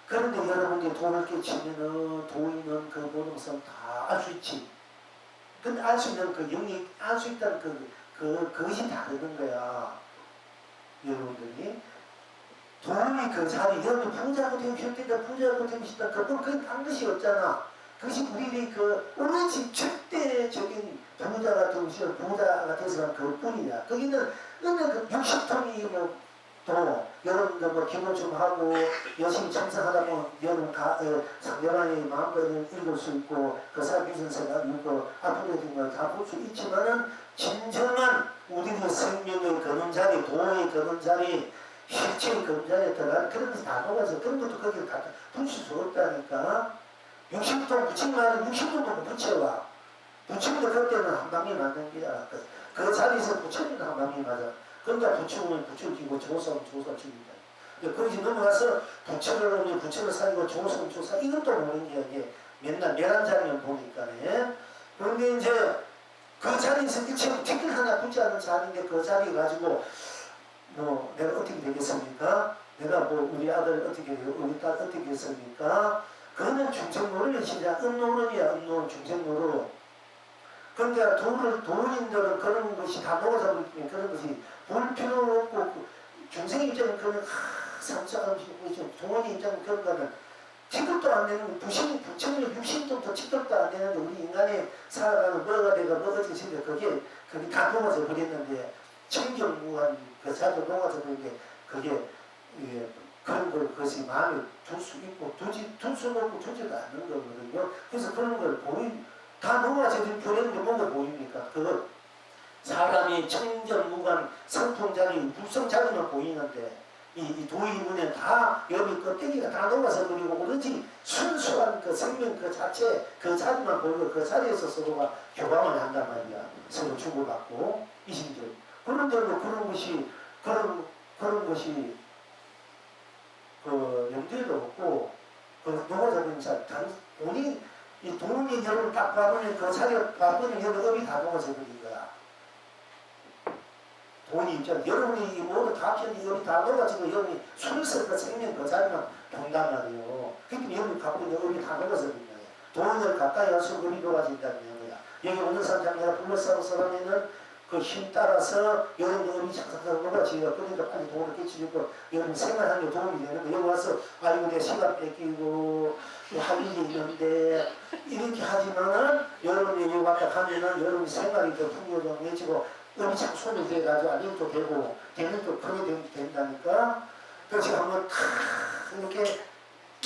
그런데 여러분이 돈을 깨치면은 도인은 그 모든 것을 다 알 수 있지. 근데 알 수 있는 그 영이 알 수 있다는 그것이 다르는 거야. 여러분들이 돈이 그 자리 여러분 부자가 되고 싶다 부자가 되고 싶다 그건 딴 것이 없잖아. 그것이 우리의 그 오로지 절대적인 부자가 되고 싶다 부자가 돼서는 그뿐이야. 거기는 어느 그 육식통이 뭐 또 여러분들 뭐 기도 좀 하고 열심히 참석하다 보면 여러분 상대방의 마음을 읽을 수 있고 그 사람 무슨 생각 읽고 앞으로 된 걸 다 볼 수 있지만은 진정한 우리의 생명의 거는 자리 도의 거는 자리 실체의 거는 자리에 들어가는 그런 것이 다 녹아서 그런 것도 거기를 다 붙일 수 없다니까. 육신도 붙이면 육신도 붙여와 붙이면 그때는 한 방에 맞는 거야. 그 자리에서 붙이면 한 방에 맞아. 그러니까 부처는 부처지고 조사는 조사집니다. 거기서 넘어가서 부처를 오면 부처를 사귀고 조사는 조사 이것도 모르는 게 이게 맨날 매란 자리만 보니까네. 그런데 이제 그 자리에서 일체로 티끌 하나 붙지 않은 자리인데 그 자리 가지고 뭐 내가 어떻게 되겠습니까? 내가 뭐 우리 아들 어떻게 돼요? 우리 딸 어떻게 됐습니까? 그거는 중생노릇이 진짜 음노릇이야. 음노릇 중생노릇. 그러니까 도인들은 그런 것이 다 녹아서 버리면 그런 것이 볼 필요 없고 중생 입장은 그런 상처하고 동원의 입장은 그런 거는 취급도 안 되는 부처님 육신도 더 취급도 안 되는데 우리 인간이 살아가는 뭐가 되고 뭐가 되는데 그게 다 녹아서 버렸는데 청정무한 그 자도 녹아서 버리는데 그게 그런 걸 그것이 마음에 둘 수 있고 둘 수는 없고 두지도 않는 거거든요. 그래서 그런 걸 다 녹아서 버리는 게 뭔가 보입니까? 그걸 사람이 청정무관 성통자리 불성자리만 보이는데 이 도의 눈에 다 여기 껍데기가 다 녹아서 버리고 오로지 순수한 그 생명 그 자체 그 자리만 보이고 그 자리에서 서로가 교감을 한단 말이야. 서로 주고받고 이심적 그런데도 그런 것이 그 염두에도 없고 그 녹아서 버린 자 본인 이 돈이 여러분 딱 봐보면 그 자리가 봐보면 여러분 업이 다 녹아서 버린 거야. 돈이 있잖아. 여러분이 모두 다 합쳐서 여기 다 녹아지고 여러분이 순서 그 생명 그 자리만 본단 말이에요. 그러니까 여러분이 갖고 있는 업이 다 녹아서 버린 거야. 돈을 가까이 할수록 업이 녹아진다는 거야. 여기 오는 사람 내가 불러싸고 사람에는 그 힘 따라서 여러분 업이 착착착 녹아지고 그러니까 빨리 돈을 깨치고 여러분 생활하는 데 도움이 되는 거야. 여기 와서 아이고 내 시간 뺏기고 할 일이 있는데 이렇게 하지만은 여러분이 여기 왔다 가면은 여러분 생활이 더 풍요로워지고 여기 자꾸 손이 돼가지고 알림도 되고 되는 또 그렇게 된다니까. 그래서 한번 탁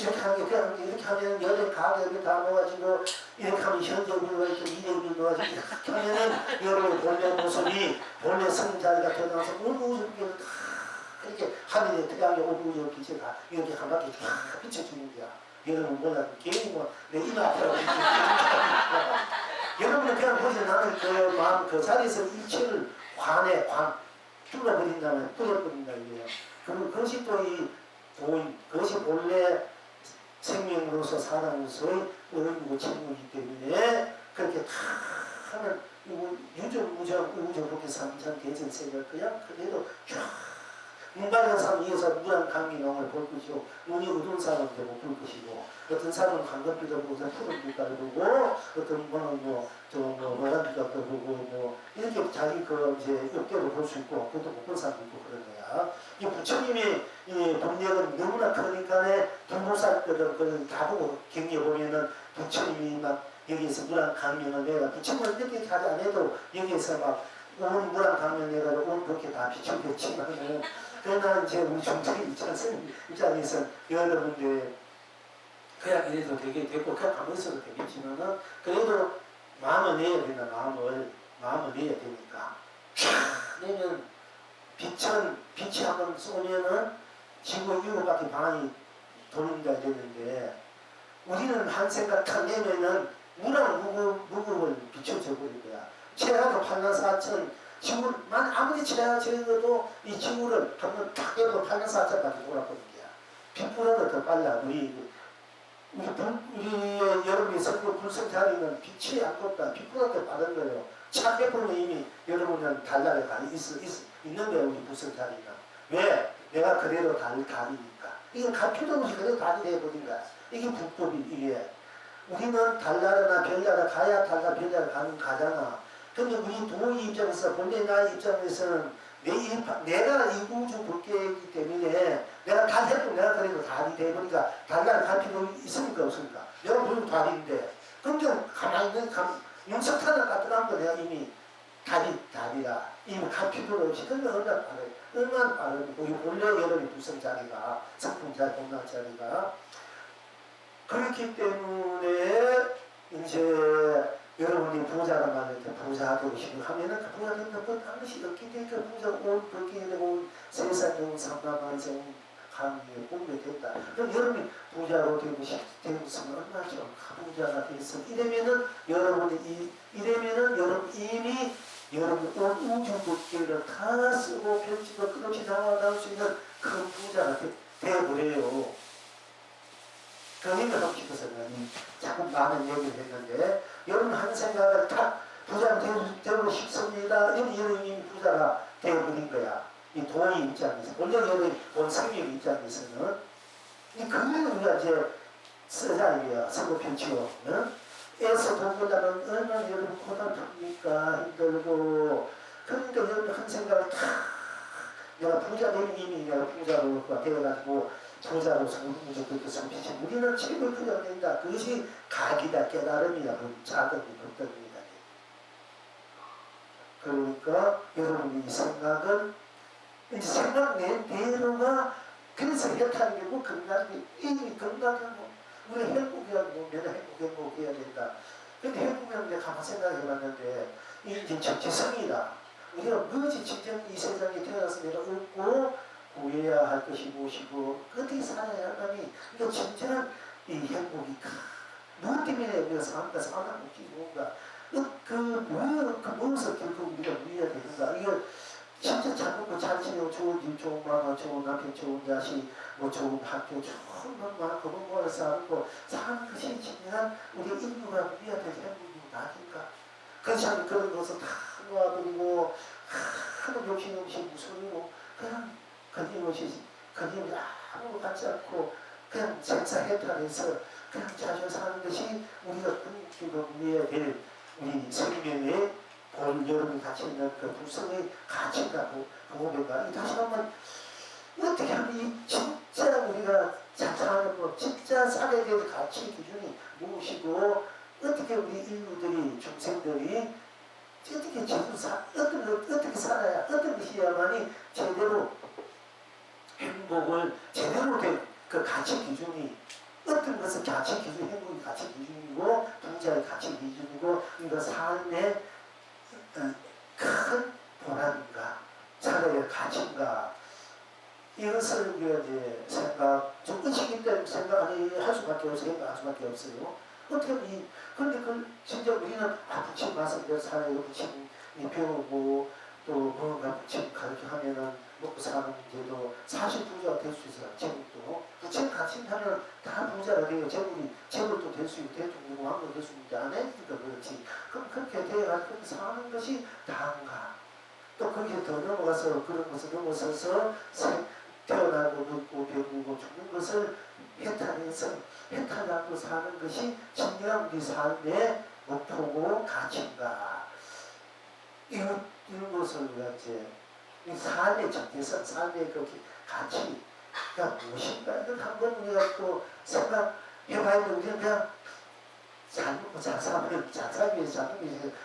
이렇게 하는 게 그냥 이렇게 하면 여덟 가격이 다 모아지고 이렇게 하면 현금이 모아지고 이력이 모아지고 이렇게 하면은 여러분 본래 모습이 본래 성자리가 더 나와서 모든 모습이 다 그렇게 하늘에 태양이 오고 빛이 다 이렇게 한 바퀴 쫙 비춰주는 거야. 여러분 몰라 괜히 뭐내 이마 아프라고 여러분은 그냥 보지 나는 그 마음 그 자리에서 일체를 관에 관 뚫어버린다면 뚫어버린다 이거예요. 그것이 또 이 도인 그것이 본래 생명으로서 사람으로서의 의무고 책무이기 때문에 그렇게 다 하는 유전무정 우주복의 삼천 대전세계를 그냥 그대로 쫙 문발한 사람 이어서 물한 강민홍을 볼 것이고 눈이 어두운 사람은 못 볼 것이고 어떤 사람은 황금빛을 보고 푸른 빛깔을 보고 어떤 분은 노란 빛깔을 보고 이렇게 자기 그 이제 역대로 볼 수 있고 그것도 못 본 사람도 있고 그런 거야. 이 부처님의 이 동력은 너무나 크니까 동보살들은 그걸 다 보고 경리해 보면은 부처님이 막 여기에서 물한 강명을 내가 부처님은 이렇게 하지 않아도 여기에서 막 온 물한 강명 내가지고 온 그렇게 다 비추겠지만은 그러나 이제 우리 중생이 입장에서 여러분들 그냥 이래도 되게 되고 그냥 가만히 있어도 되겠지만은 그래도 마음을 내야 된다. 마음을 내야 되니까 촥 내면 빛이 한번 쏘면은 지구 7바퀴 반이 도는가 되는데 우리는 한 생각 탁 내면은 무랑 무급을 비춰져 버린 거야. 최하도 8만4천 지구를 아무리 최하 적어도 이 지구를 한번 탁 해도 8만4천바퀴 돌아버린 거야. 빛보다도 더 빨라. 우리 여러분이 설교 불성 자리는 빛이 안 떴다. 빛보다 더 빠른 거예요. 차 해보면 이미 여러분은 달날에 있는 거예요. 우리 불성 자리는. 왜? 내가 그대로 달이니까. 이건 갈 필요 없이 그대로 달이 돼버린 거야. 이게 불법이 이게. 우리는 달나라나 별나라 가야 달나 별나라 가잖아. 근데 우리 도의 입장에서 본래 나의 입장에서는 내가 이 우주 법계이기 때문에 내가 달 해도 내가 그래도 달이 돼버리니까 달나라 갈 필요 있습니까 없습니까? 내가 물론 달인데 그럼 좀 가만히 있는 윤석탄을 까ጥ한 거 내가 이미 달이라 이미 갈 필요가 없이 그러면 얼마나 빠르고 우리 본래 여러분이 불성 자리가 성품 자리 공간 자리가 그렇기 때문에 이제 여러분이 부자가 많을 때 부자 되고 싶어 하면은 그 부자 되는 것 반드시 얻게 되니까 부자 온 벌게 되고 세상에 온 삼가만성 강의에 꿈이 됐다. 그럼 여러분이 부자로 되고 싶으면 얼마나 좀 부자가 됐어. 이러면은 여러분이 여러분 이미 여러분 온 우주 법계를 다 쓰고 편집을 끝없이 나올 수 있는 큰 부자가 되어버려요. 그 얘기를 하고 싶어서 자꾸 많은 얘기를 했는데 여러분 한 생각을 탁 부자가 되고 싶습니다. 이런 부자가 되어버린 거야. 이 도의 입장에서 원래 여러분 온 생명 입장에서는 그걸 우리가 이제 쓰자 이거야. 서로 편치고 애써 돈 벌려면 얼마나 여러분 고단합니까? 힘들고 그러니까 여러분 한 생각을 탁 내가 부자 이미 내가 부자로 되어가지고 부자로서 우주 그렇게 성취지 우리는 책을 풀어낸다. 그것이 각이다. 깨달음이다. 자극이 법덕입니다. 그러니까 여러분이 이 생각은 이제 생각 낸 대로가 그래서 해탈이 되고 건강이 이미 건강하고 우리 행복하고 내가 행복해야 된다. 근데 행복하면 내가 가만 생각해봤는데 이게 정체성이다. 우리가 뭐지 진정 이 세상에 태어나서 내가 얻고 구해야 할 것이 무엇이고 어떻게 살아야 하니 이거 진정한 이 행복이 무엇 때문에 우리가 사는가 사는 것이 뭔가 무엇을 결국 우리가 누려야 되는가 이거 진짜 자꾸 잘 지내고 좋은 집 좋은 마음 좋은 남편 좋은 자식 뭐 좋은 학교 좋은 것 많고 그거 사는 것이 진정한 우리 인류가 누려야 될 행복이 아닌가 그렇지 그런 것을 다 놓아버리고 하도 욕심 없이 무서워 그냥 거짓없이 아무 같지 않고 그냥 생사해탈해서 그냥 자주 사는 것이 우리가 끊기고 누려야 될 우리 생명의 본 여러분이 같이 있는 그 불성의 가치가 보호배가 다시 한번 어떻게 하면 이 진짜 우리가 잘 사는 법 진짜 살아야 될 가치 기준이 무엇이고 어떻게 우리 인류들이 중생들이 어떻게 살아야 어떤 것이야만이 제대로 행복을 제대로 된 그 가치 기준이 어떤 것은 가치 기준, 행복의 가치 기준이고 부자의 가치 기준이고 이거 삶의 큰 보람인가 살아야 할 가치인가 이것을 우리가 이제 좀 의식이 때문에 생각을 할 수밖에 없어요. 생각할 수밖에 없어요. 어떻게 그런데 진짜 우리는 부침 말씀대로 살아요. 부침이 배우고 또 뭔가 부침 가르쳐 하면은 먹고 사는 문제도 사실 부자가 될 수 있어요. 제국도 부침 같이 하면 다 부자가 돼요. 제국도 될 수 있고 대통령 왕도 될 수 있는데 안 했으니까 그렇지. 그럼 그렇게 돼가지고 사는 것이 다인가? 또 거기에 더 넘어가서 그런 것을 넘어서서 태어나고 늙고 배우고 죽는 것을 해탈하고 사는 것이 진정한 우리 삶의 목표고 가치인가. 이런 것을 우리가 이제 이 삶의 정체성, 삶의 그 가치가 무엇인가 이걸 한번 우리가 또 생각해봐야 돼. 우리는 그냥 잘 먹고 잘 살면 잘 살기 위해서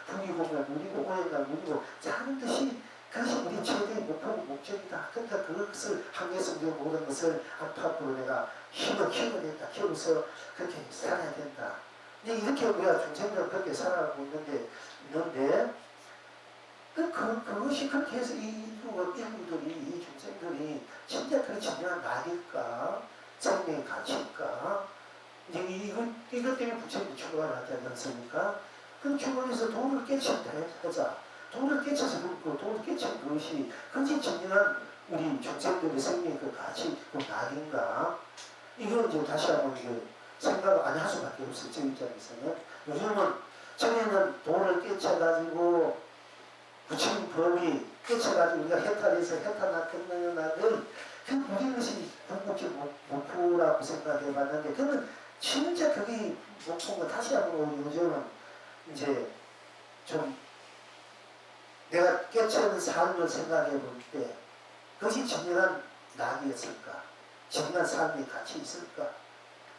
부리고 누리고 오해가 누리고 사는 것이 그것이 우리 최대의 목표고 목적이다. 그러니까 그것을 향해서 우리가 모든 것을 안팎으로 내가 키워낸다. 키워서 그렇게 살아야 된다. 근데 이렇게 우리가 중생들은 그렇게 살아가고 있는데 그것이 그렇게 해서 인류들이 이 중생들이 진짜 그 진정한 낙일까? 생명의 가치일까? 이것 때문에 부처님이 출가를 하지 않았습니까? 그 출가해서 도를 깨친다 하자. 도를 깨쳐서 그 도를 깨친 것이 그것이 진정한 우리 중생들의 생명의 그 가치, 그 낙인가? 이걸 이제 다시 한번 생각을 안 할 수밖에 없어요. 제 입장에서는. 요즘은 전에는 도를 깨쳐가지고 부처님 법이 깨쳐가지고 우리가 해탈해서 해탈하는 날을 그 모든 것이 궁극적 목표라고 생각해봤는데 그는 진짜 그게 목표가 다시 한번 요즘은 이제 좀 내가 깨쳐는 삶을 생각해 볼 때 그것이 진정한 낙이었을까? 진정한 삶의 가치 있을까?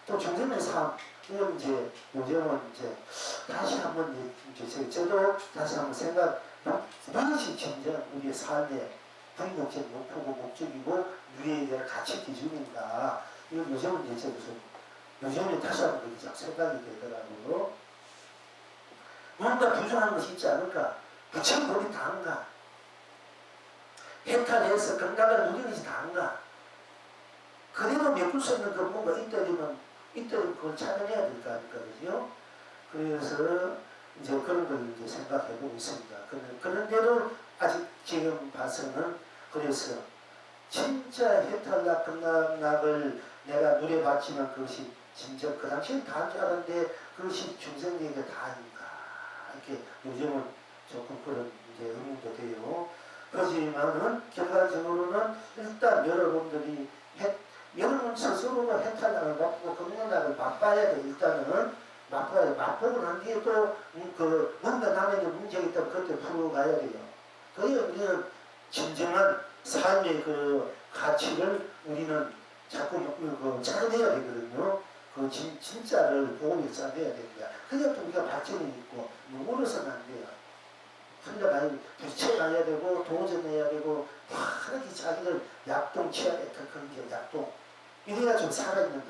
또 중생의 삶, 이건 이제 요즘은 이제 다시 한번 이제 저도 다시 한번 무엇이 진정 우리의 삶의 궁극적 목표고 목적이고 누리에 대한 가치 기준인가? 이건 요즘은 이제 요즘에 다시 한번 그렇게 생각이 되더라고요. 뭔가 부족한 것이 있지 않을까? 부처님 법이 다인가? 해탈해서 건강을 누리는 것이 다인가? 그래도 메꿀 수 있는 그 뭔가 있더라면 그걸 찾아내야 될 거 아닙니까? 그죠? 그래서 이제 그런 걸 이제 생각해 보고 있습니다. 그런데도 아직 지금 봐서는 그래서 진짜 해탈락 극락락을 내가 누려봤지만 그것이 진짜 그 당시엔 다인 줄 알았는데 그것이 중생에게 다인가? 이렇게 요즘은 조금 그런 이제 의문도 돼요. 그렇지만은 결과적으로는 일단 여러분 스스로가 해탈락을 받고 극락락을 맛봐야 돼. 일단은 맛보고 난 뒤에 또 뭔가 남에게 문제가 있다면 그때 풀어가야 돼요. 그래야 우리는 진정한 삶의 그 가치를 우리는 자꾸 찾아내야 되거든요. 진짜를 보험에 쌓아내야 됩니다. 그래야 또 우리가 발전이 있고 울어서는 안 돼요. 혼자 부채가야 되고 도전해야 되고 하나님 자기를 약동치야 돼. 그런 게 약동. 이래야 좀 살아있는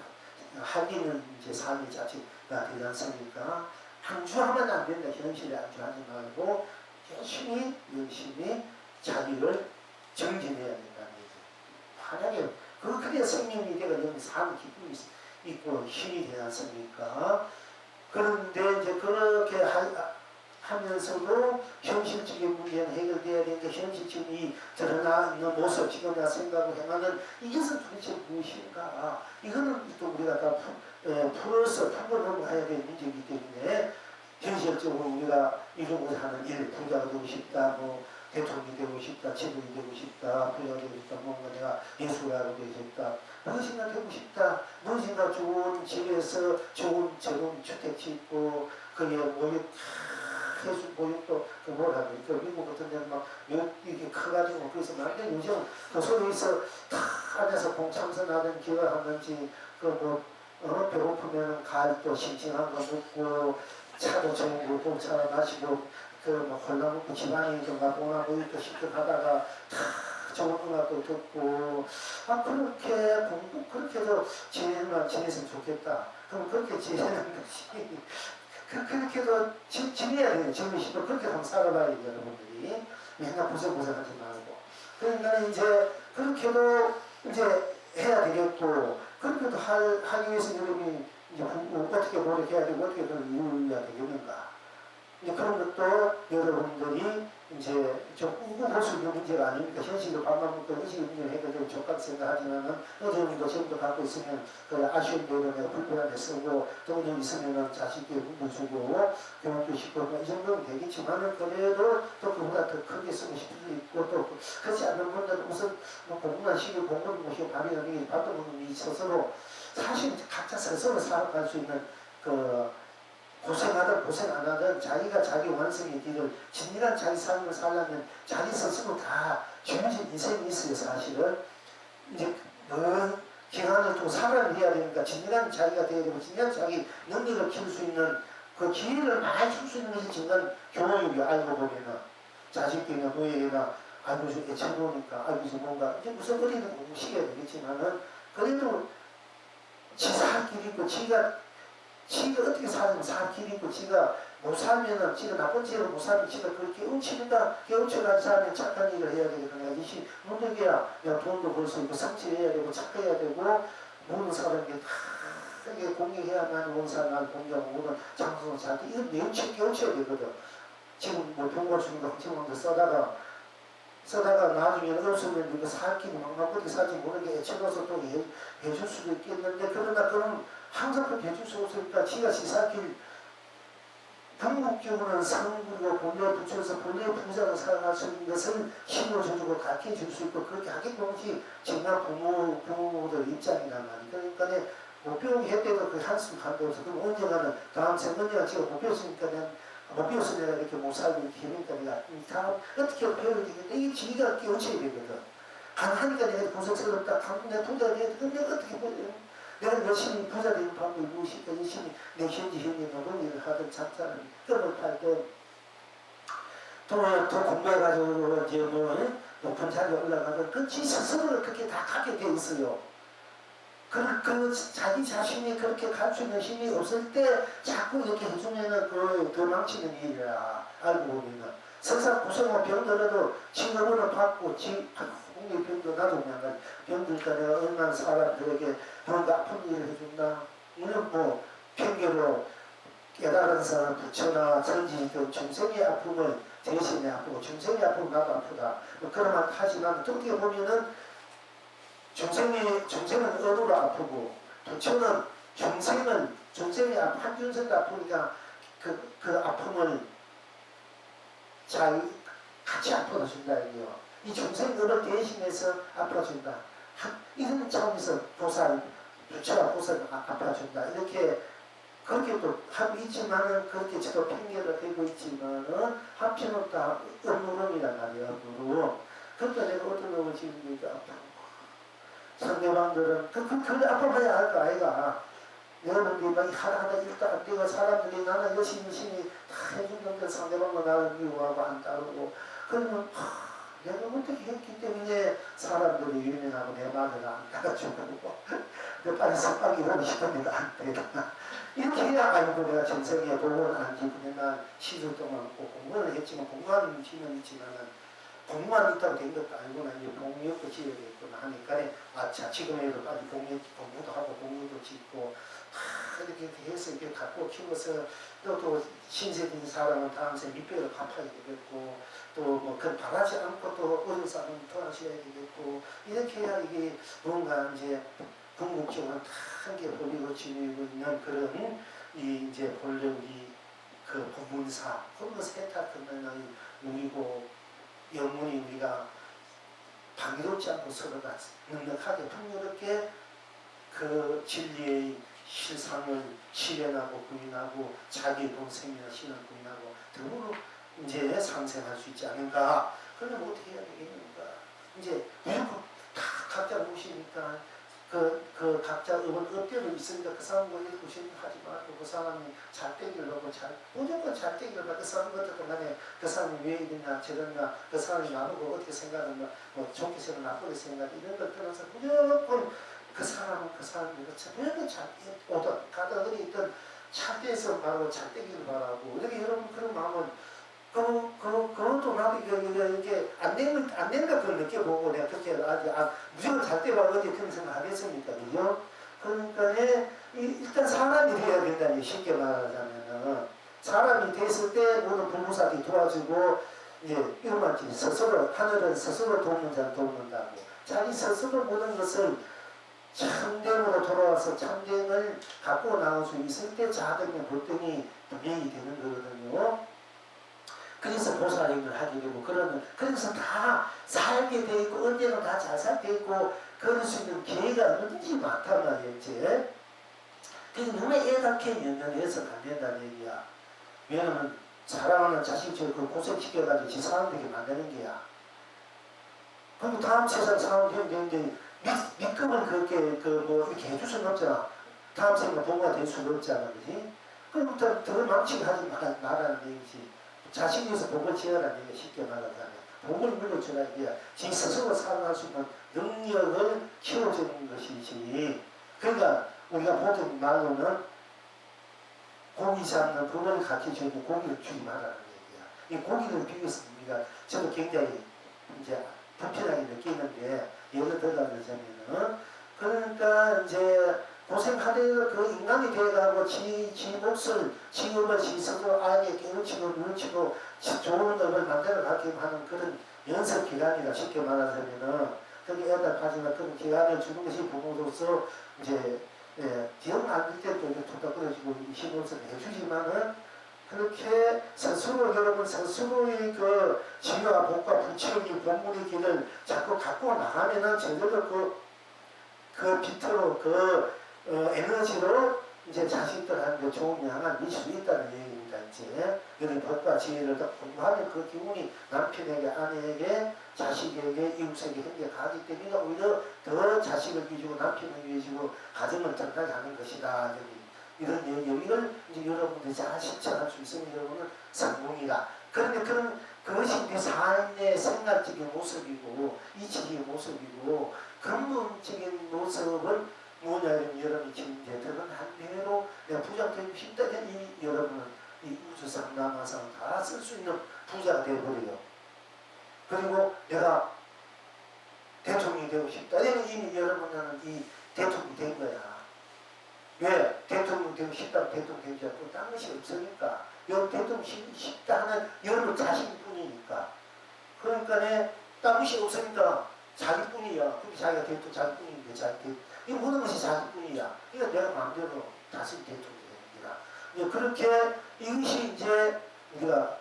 하기는 이제 삶의 자체가 되지 않습니까? 안주하면 안 된다. 현실에 안주하지 말고 열심히 자기를 정진해야 된다는 얘기죠. 만약에 그래야 생명이 되가 여기 삶의 기쁨이 있고 힘이 되지 않습니까? 그런데 이제 그렇게 하면서도 현실적인 문제는 해결돼야 되는데 현실적인 이 드러나 있는 모습 지금 내가 생각을 해가는 이것은 도대체 무엇인가? 이거는 또 우리가 다 풀어서 풀고 넘어가야 될 문제이기 때문에 현실적으로 우리가 이루고자 하는 일, 부자가 되고 싶다, 대통령이 되고 싶다, 지도이 되고 싶다, 부자가 되고 싶다, 뭔가 내가 예술가가 되고 싶다, 무엇인가 되고 싶다, 무엇인가 좋은 집에서 좋은 주택 짓고 거기에 해수 보육도 미국 같은 데는 막 이렇게 커가지고 그래서 완전 요즘 그 속에서 다 앉아서 공참선하던 기가 하는지 배고프면 가을도 싱싱한 거 먹고 차도 좋은 거 공차 마시고 홀라 먹고 집안에 좀 가보나 보육도 시켜가다가 다 좋은 음악도 듣고 그렇게도 지냈으면 좋겠다. 그럼 그렇게 지내는 것이 그렇게도 지내야 돼요. 지내시고 그렇게 한번 살아봐야 돼요. 여러분들이 맨날 고생하지 말고. 그러니까 이제 그렇게도 이제 해야 되겠고, 그렇게 또 하기 위해서 여러분이 이제 어떻게 노력해야 되고, 어떻게 그걸 이루어야 되겠는가. 이제 그런 것도 여러분들이 이제 좀 우고 볼 수 있는 문제가 아닙니까? 현실로 밥만 먹고 의식의 문제를 해결되고 족같이 생각하지만은 어제부터 지금도 갖고 있으면 그 아쉬운 대로 내가 불편하게 쓰고 돈이 있으면은 자식에게 공부 주고 교육도 시키고 이 정도는 되겠지만은 그래도 또 그보다 더 크게 쓰고 싶을 수도 있고 또 그렇지 않은 분들은 우선 뭐 공부나 시고 공부를 모시고 밥이 아니기 밥도 먹는 이 스스로 사실 각자 스스로 살아갈 수 있는 그 고생하든 고생 안 하든 자기가 자기 완성의 길을 진실한 자기 삶을 살려면 자기 스스로 다 주어진 인생이 있어요. 사실은 이제 먼 기간을 또 살아야 되니까 진실한 자기가 되어야 되고 진실한 자기 능력을 키울 수 있는 그 기회를 많이 줄 수 있는 것이 진간 교육이 알고 보면은 자식들이나 노예나 알고 좀 애처로우니까 알고 좀 뭔가 이제 무슨 어디든 공부 시켜야 되겠지만은 그래도 지 살 길이 있고 지가 어떻게 살면 살 길이 있고 지가 못 살면은 지가 나쁜 짓을 못 살면 지가 그걸 깨우치는가 깨우쳐가지고 사람이 착한 일을 해야 되겠구나. 이것이 문득이야 돈도 벌 수 있고 성취해야 되고 착해야 되고 모든 사람에게 다 이게 공개해야만 원사나 공개하고 모든 장소는 잘 돼. 이건 내용치 깨우쳐야 되거든. 지금 뭐 돈벌 수 있는 지금도 써다가 나중에 없으면 이거 살 길이 막 어떻게 살지 모르게 애쳐서 또 해줄 수도 있겠는데 그러나 그런 항상 그렇게 해줄 수 없으니까 지가 지살길 궁극적으로는 성부고 본래에 붙여서 본래의 부자로 살아갈 수 있는 것을 힘을 줘주고 가르쳐 줄 수 있고 그렇게 하기 때문에 정말 부모들 입장이란 말이에요. 그러니까 못 배우게 했대도 그 한숨 간다고서 그럼 언젠가는 다음 생 언젠가 지가 못 배웠으니까 못 배워서 내가 이렇게 못 살고 이렇게 하니까 내가 다음 어떻게 배워야 되겠는데 이게 지가 깨우쳐야 되거든. 가능하니까 내가 고생스럽다. 내가 부자가 돼야 돼. 그럼 내가 어떻게 보여? 내가 열심히 부자 되는 방법이 무엇일까? 열심히 내 현지 노동일을 하든 작자를 껴을 팔든 더 공부해가지고 이제 뭐 높은 자리에 올라가든 그지 스스로를 그렇게 다 갖게 돼 있어요. 그 자기 자신이 그렇게 갈 수 있는 힘이 없을 때 자꾸 이렇게 해주면은 그 도망치는 일이라 알고 보면은 설사 고생하고 병들어도 직업을 받고 공익병도 나도 그냥 병들까 내가 얼마나 사람들에게 그런 거 아픈 일을 해준다. 이는 뭐 핑계로 깨달은 사람 부처나 선지도 중생의 아픔을 대신에 아프고 중생의 아픔은 나도 아프다. 뭐 그런 말 하지만 어떻게 보면은 중생은 의도로 아프고 부처는 중생의 한준생도 아프니까 그 아픔을 잘 같이 아파준다 이게요. 이 중생을 대신해서 아파준다. 이런 차원에서 부처와 보살을 아파준다. 이렇게 그렇게 또 하고 있지만은 그렇게 저도 핑계를 대고 있지만은 한편으로 다 음모론이란 말이에요. 음모론. 그러니까 내가 어떤 놈을 지금 이렇게 아프고 상대방들은 그걸 아파봐야 할 거 아이가. 여러분들이 막 하다 일도 안 되고 사람들이 나는 열심히 다 해주는데 상대방은 나를 미워하고 안 따르고 그러면 내가 어떻게 했기 때문에 사람들이 유명하고 내 말을 안 따라주고 빨리 석방이 오고 싶은데 안 되다. 이렇게 해야 아이고 내가 전생에 복을 안 지고 난 10일 동안 공부를 했지만 공부하는 힘은 있지만은 공부만 있다고 된 것도 아니고 난 이제 공유도 지어야겠구나 하니까 아차 지금에도 빨리 공부도 하고 공유도 짓고 이렇게 해서 이렇게 갖고 키워서 또 신세진 사람은 다음 생 밑배를 갚아야 되겠고 또 뭐 그걸 바라지 않고 또 어려운 사람은 도와주셔야 되겠고 이렇게 해야 이게 뭔가 이제 궁극적으로 한개 벌리고 지니고 있는 그런 이 이제 본래 우리 그 법문사 그런 세탁하는 우리고 영문이 우리가 방해롭지 않고 서로가 넉넉하게 풍요롭게 그 진리의 실상을 실현하고 부인하고 자기 동생이나 신을 부인하고 더불어 이제 상생할 수 있지 않은가. 그러면 어떻게 해야 되겠는가. 이제 무조건 다 각자 모시니까 그 각자 업대로 있으니까 그 사람과 일구심 하지 말고 그 사람이 잘 되기를 하고 무조건 잘 되기를 하고 그 사람 어떻든 간에 그 사람이 왜 이러냐 저러냐 그 사람이 나보고 어떻게 생각하냐 뭐 좋게 생각 나쁘게 생각 이런 걸 떠나서 무조건 그 사람은 그 사람이 무조건 잘 오든 가다 어디 있든 잘 돼서 바로 잘 되기를 바라고 이렇게 여러분 그런 마음은 그것도 나도 이게 안 된다 그걸 느껴보고 내가 그렇게 무조건 잘 때만 어디 그런 생각 하겠습니까? 그죠? 그러니까 일단 사람이 돼야 된다니 쉽게 말하자면은 사람이 됐을 때 모든 부부사들이 도와주고 이제 이런 말지 스스로 하늘은 스스로 돕는 자를 돕는다고 자기 스스로 모든 것을 참됨으로 돌아와서 참됨을 갖고 나올 수 있을 때 자등의 불등이 분명히 되는 거거든요. 그래서 보살행을 하게 되고 그래서 다 살게 돼 있고 언제나 다 잘 살게 있고 그럴 수 있는 기회가 얼마든지 많단 말이에요. 이제 그래서 눈에 애답게 연연해서 안 된다는 얘기야. 왜냐면 사랑하는 자식들 그 고생시켜가지고 지 사람되게 만드는 게야. 그리고 다음 세상 사람 되는데 믿음을 그렇게 이렇게 해줄 수는 없잖아. 다음 생각 보고가 될 수는 없잖아. 그지? 그럼부터 더 망치게 하지 말라는 얘기지. 자신에서 복을 지어라는 얘기 쉽게 말하자면 복을 물려주라 이게야. 지 스스로 살아갈 수 있는 능력을 키워주는 것이지. 그러니까 우리가 보통 말로는 고기 잡는 법을 가르쳐주고 고기를 주지 말라는 얘기야. 이 고기를 비교해서 우리가 저도 굉장히 이제 불편하게 느끼는데 예를 들어가자면은 그러니까 이제 고생하려 그 인간이 되어가고 지 몫을 지음을 지스고 아이에게 깨우치고 누르치고 좋은 법을 만들어가게 하는 그런 연습 기간이라 쉽게 말하자면은 거기 애들 가지고 그런 기간을 주는 것이 부모로서 이제 기억 안될 때도 이렇게 툭탁거려지고 힘없어 해주지만은 그렇게 스스로 여러분 스스로의 그 지혜와 복과 부처의 본문의 길을 자꾸 갖고 나가면은 제대로 그 빛으로 에너지로 이제 자식들한테 좋은 영향을 미칠 수 있다는 얘기입니다. 이제 여기 복과 지혜를 더 공부하면 그 기운이 남편에게 아내에게 자식에게 이웃에게 현재 가기 때문에 오히려 더 자식을 위주고 남편을 위주고 가정을 튼튼하게 하는 것이다. 이런 여기를 이제 여러분들이 잘 실천할 수 있으면 여러분은 성공이다. 그런데 그것이 내 삶의 생각적인 모습이고 이치적인 모습이고 근본적인 모습은 뭐냐면 여러분이 지금 이제 드러난 대로 내가 부자되고 싶다면 이미 여러분은 이 우주상 남아상 다 쓸 수 있는 부자가 되어버려요. 그리고 내가 대통령이 되고 싶다면 이미 여러분은 이 대통령이 된 거야. 왜? 대통령 되고 싶다고 대통령 되지 않고 딴 것이 없으니까. 여러분 대통령 싶다 하는 여러분 자신뿐이니까. 그러니까 딴 것이 없으니까 자기뿐이야. 근데 자기가 대통령 자기뿐인데 자기 이 모든 것이 자기뿐이야. 그러니까 내가 마음대로 다시 대통령이 되는 거야. 그렇게 이것이 이제 우리가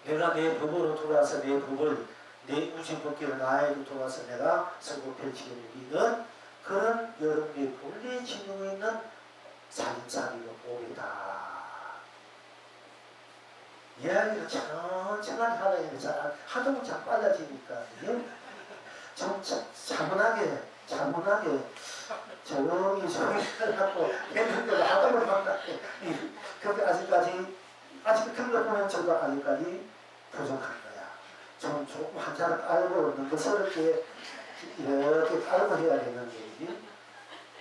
내가 내 법으로 돌아와서 내 법을 내 우주법계로 나에게 돌아와서 내가 설고 펼치게 되는 그런 여러분의 본래 지능에 있는 살림살이로 보이다. 이야기를 천천히 하라 해도 잘 하도 잘 빨라지니까 좀 차분하게 조용히 하고 했는데도 하다 보면 그렇게 아직 큰 거 보면 저도 아직까지 부족한 거야. 좀 조금 한자를 알고 능글스럽게 이렇게 알고 해야 되는 얘기.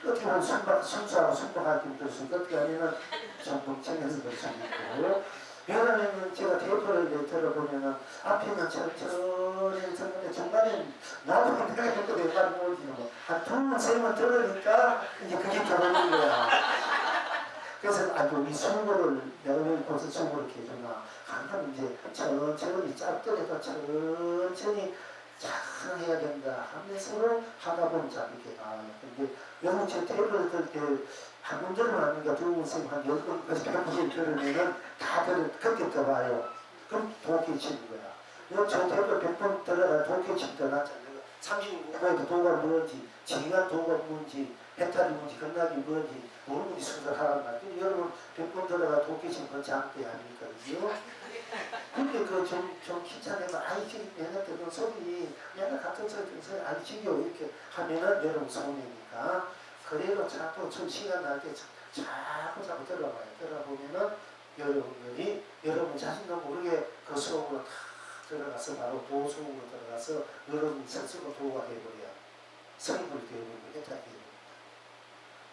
어떻게 보면 순수하고 순박하게 들 수 있고 어떻게 하면 좀 멍청해서 들 수 있고. 왜냐하면 제가 테이프를 들어보면은 앞에는 천천히 했는데 중간에 나도 내가 했고 내가 모르지는 한 두 번, 세 번 들으니까 이제 그게 들어오는 거야. 그래서 아이고 이 수고를 내가 왜 벌써 수고를 이렇게 해주나. 항상 이제 천천히 짧더라도 천천히 잘 해야 된다 하면서 하다 보면 잘 이렇게 나와요. 근데 여러분 제 테이프를 들을 때 한 번 들으면 아니까 두 번, 세 번, 한 10번까지 100번씩 들으면은 다 그렇게 들어봐요. 그럼 도끼 치는 거야. 저 테이프 100번 들어가 도끼 치는 거 낫잖아요. 35번에도 도가 뭔지, 지가 도가 뭔지, 해탈이 뭔지, 건락이 뭔지, 모르는 게 수술하란 말이에요. 여러분 100번 들어가 도끼 치는 건 장대 아닙니까? 그죠? 근데 좀 귀찮으면 아이 지금 맨날 듣는 소리 맨날 같은 소리 듣는 소리 아이 지겨워 이렇게 하면은 여러분 손해니까 그래도 자꾸 좀 시간 날 때 자꾸 들어보면은 여러분들이 여러분 자신도 모르게 그 수업으로 다 들어가서 바로 도수업으로 들어가서 여러분 스스로 도가 되어버려요. 성불이 되어버리고 해탈이 되어버립니다.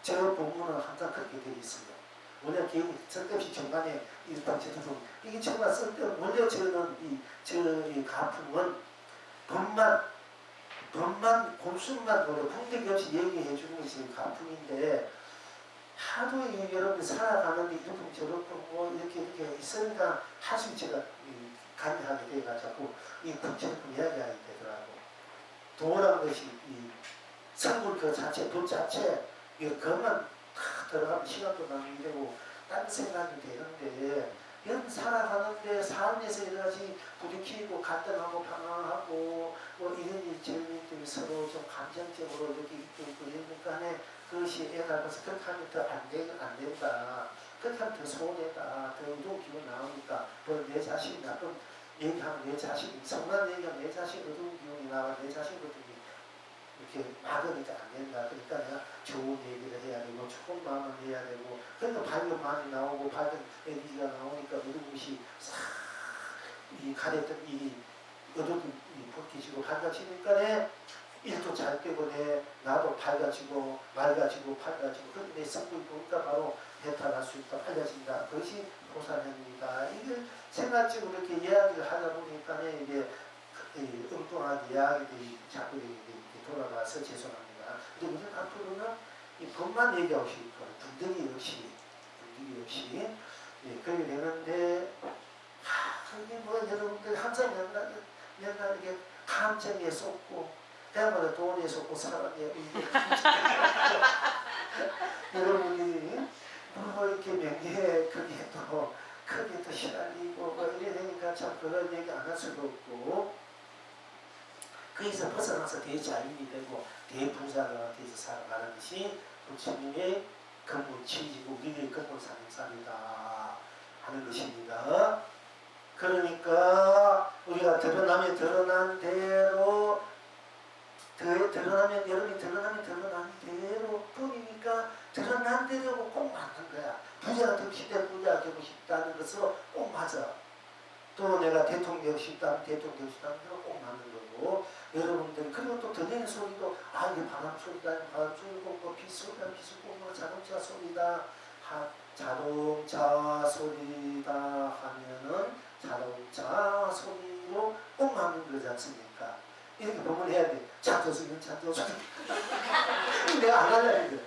제 본문은 항상 그렇게 되어 있어요. 원래 개인이 쓸데없이 중간에 이렇게 저도 이게 정말 쓸데없는 원래 저는 이 가품은 법만 곰순만 노래 풍격이 없이 얘기해 주는 것이 가품인데 하도 이 여러분이 살아가는데 이렇게 저렇게 뭐 이렇게 있으니까 하수 제가 간하게 돼가지고 이 구체적으로 이야기하게 되더라고. 도라는 것이 이 성불 그 자체, 돈 자체 그것만 다 들어가면 시간도 낭비되고 딴 생각이 되는데 여러분 살아가는데 삶에서 여러 가지 부딪히고 갈등하고 방황하고 뭐 이런 일 저런 일들이 서로 좀 감정적으로 이렇게 있고 이러니까 그것이 애달아서 그렇게 하면 더 안 된다. 그렇게 하면 더 손해다. 더 어두운 기분 나오니까 내 자신이 나쁜 얘기하면 내 자신, 성난 얘기하면 내 자신 어두운 기운이 나와 내 자신 어두운 이렇게 막으니까 안 된다. 그러니까 내가 좋은 얘기를 해야 되고 좋은 마음을 해야 되고 그러니까 밝은 마음이 나오고 밝은 에너지가 나오니까 어두운 것이 싹이 가렸던 이 어두운 이 벗기지고 밝아지니까 일도 잘 되고 나도 밝아지고 맑아지고 그런데 내 성격이 보니까 바로 해탈할 수 있다. 밝아진다. 그것이 보살입니다. 이걸 생각적으로 이렇게 이야기를 하다 보니까 이게 엉뚱하게 이야기들이 자꾸 이렇게 돌아가서 죄송합니다. 근데 우리 앞으로는 이 법만 얘기하고 싶고 분들이 없이 그렇게 되는데 그게 뭐 여러분들 항상 맨날 이렇게 감정에 쏟고 때마다 돈에 쏟고 사랑에 울고 여러분이 뭐 이렇게 명예에 크게 또 시달리고 뭐 이래 되니까 참 그런 얘기 안 할 수가 없고 거기서 벗어나서 대자연이 되고 대부자가 돼서 살아가는 것이 부처님의 근본 취지고 우리의 근본 삶이다 하는 것입니다. 그러니까 우리가 드러나면 드러난 대로 여러분이 드러난 대로 뿐이니까 드러난 대로 꼭 맞는 거야. 부자가 되고 싶다, 부자가 되고 싶다는 것으로 꼭 맞아. 또 내가 대통령 되고 싶다면 대통령 되고 싶다는 대로 꼭 맞는 거고 여러분들 그리고 또 들리는 소리도 이게 바람 소리다, 바람 소리고 뭐 빗소리다, 빗소리고 뭐 자동차 소리다, 자동차 소리다 하면은 자동차 소리로 꼭 맞는 거지 않습니까? 이렇게 보면 해야 돼. 차도 소리는 차도 소리. 내가 안 하려는 거.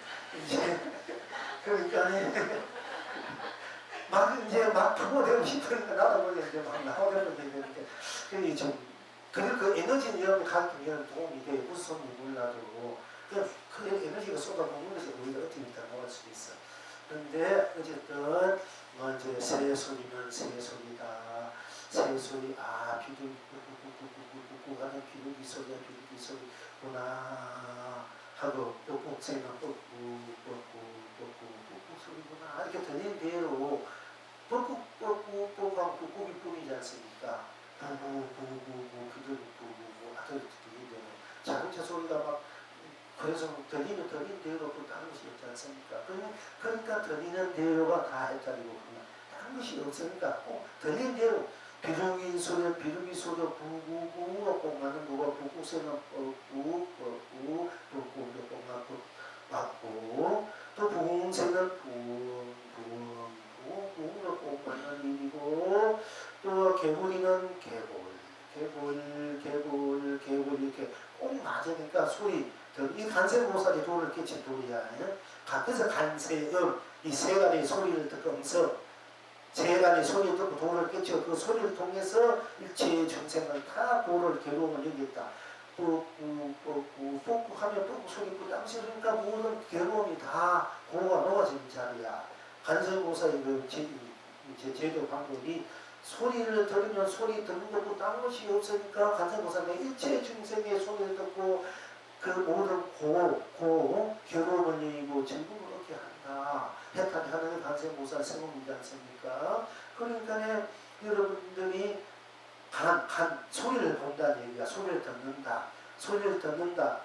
이제 그러니까 막 프로되고 싶으니까 나도 모르게 이제 막 나오려는 게 되는데 그게 좀 그리고 그 에너지는 여러분이 가르치면 도움이 돼. 무슨 소리인지 몰라도 그 에너지가 쏟아부는 것이 우리가 어떻게 다 나올 수 있어. 그런데 어쨌든 뭐 이제 새 소리면 새 소리다. 새 소리 비둘기 꾹꾹꾹꾹꾹꾹 하는 비둘기 소리야 비둘기 소리구나 하고 또 꼭새는 꾹꾹꾹꾹꾹꾹 소리구나 이렇게 들리는 대로 꾹꾹꾹꾹꾹 하고 꾹꾹이 뿐이지 않습니까? 부부부부부 비둘기 부부부 들리게 되는 자동차 소리가 막 그래서 들리는 대로 또 다른 것이 없지 않습니까? 그러니까 들리는 대로가 다 해탈이고 다른 것이 없으니까 꼭 들리는 대로 비둘기 소리는 비둘기 소리 구구구가 꼭 맞는 거고 구구새는 구구구구가 맞고 또 부흥새는 부흥구가 꼭 맞는 일이고 또 개구리는 개굴 이렇게 꼭 맞으니까 소리 이 간세보살이 돌을 깨친 돌이야. 그래서 간세음 이 세간의 소리를 듣면서 세간의 소리를 듣고 돌을 깨쳐 그 소리를 통해서 일체의 중생을 다 돌을 괴로움을 여겼다. 꾹꾹꾹꾹 하면 꾹 소리 부담시 그러니까 모든 괴로움이 다 고가 녹아지는 자리야. 간세보살의 그 제도 방법이 소리를 들으면 소리 듣는 것도 딴 것이 없으니까 간세보살은 일체 중생의 소리를 듣고 그 모든 괴로움을 이기고 즐거움을 얻게 한다. 해탈하는 간세보살 생업이지 않습니까? 그러니까 여러분들이 소리를 본다는 얘기가 소리를 듣는다.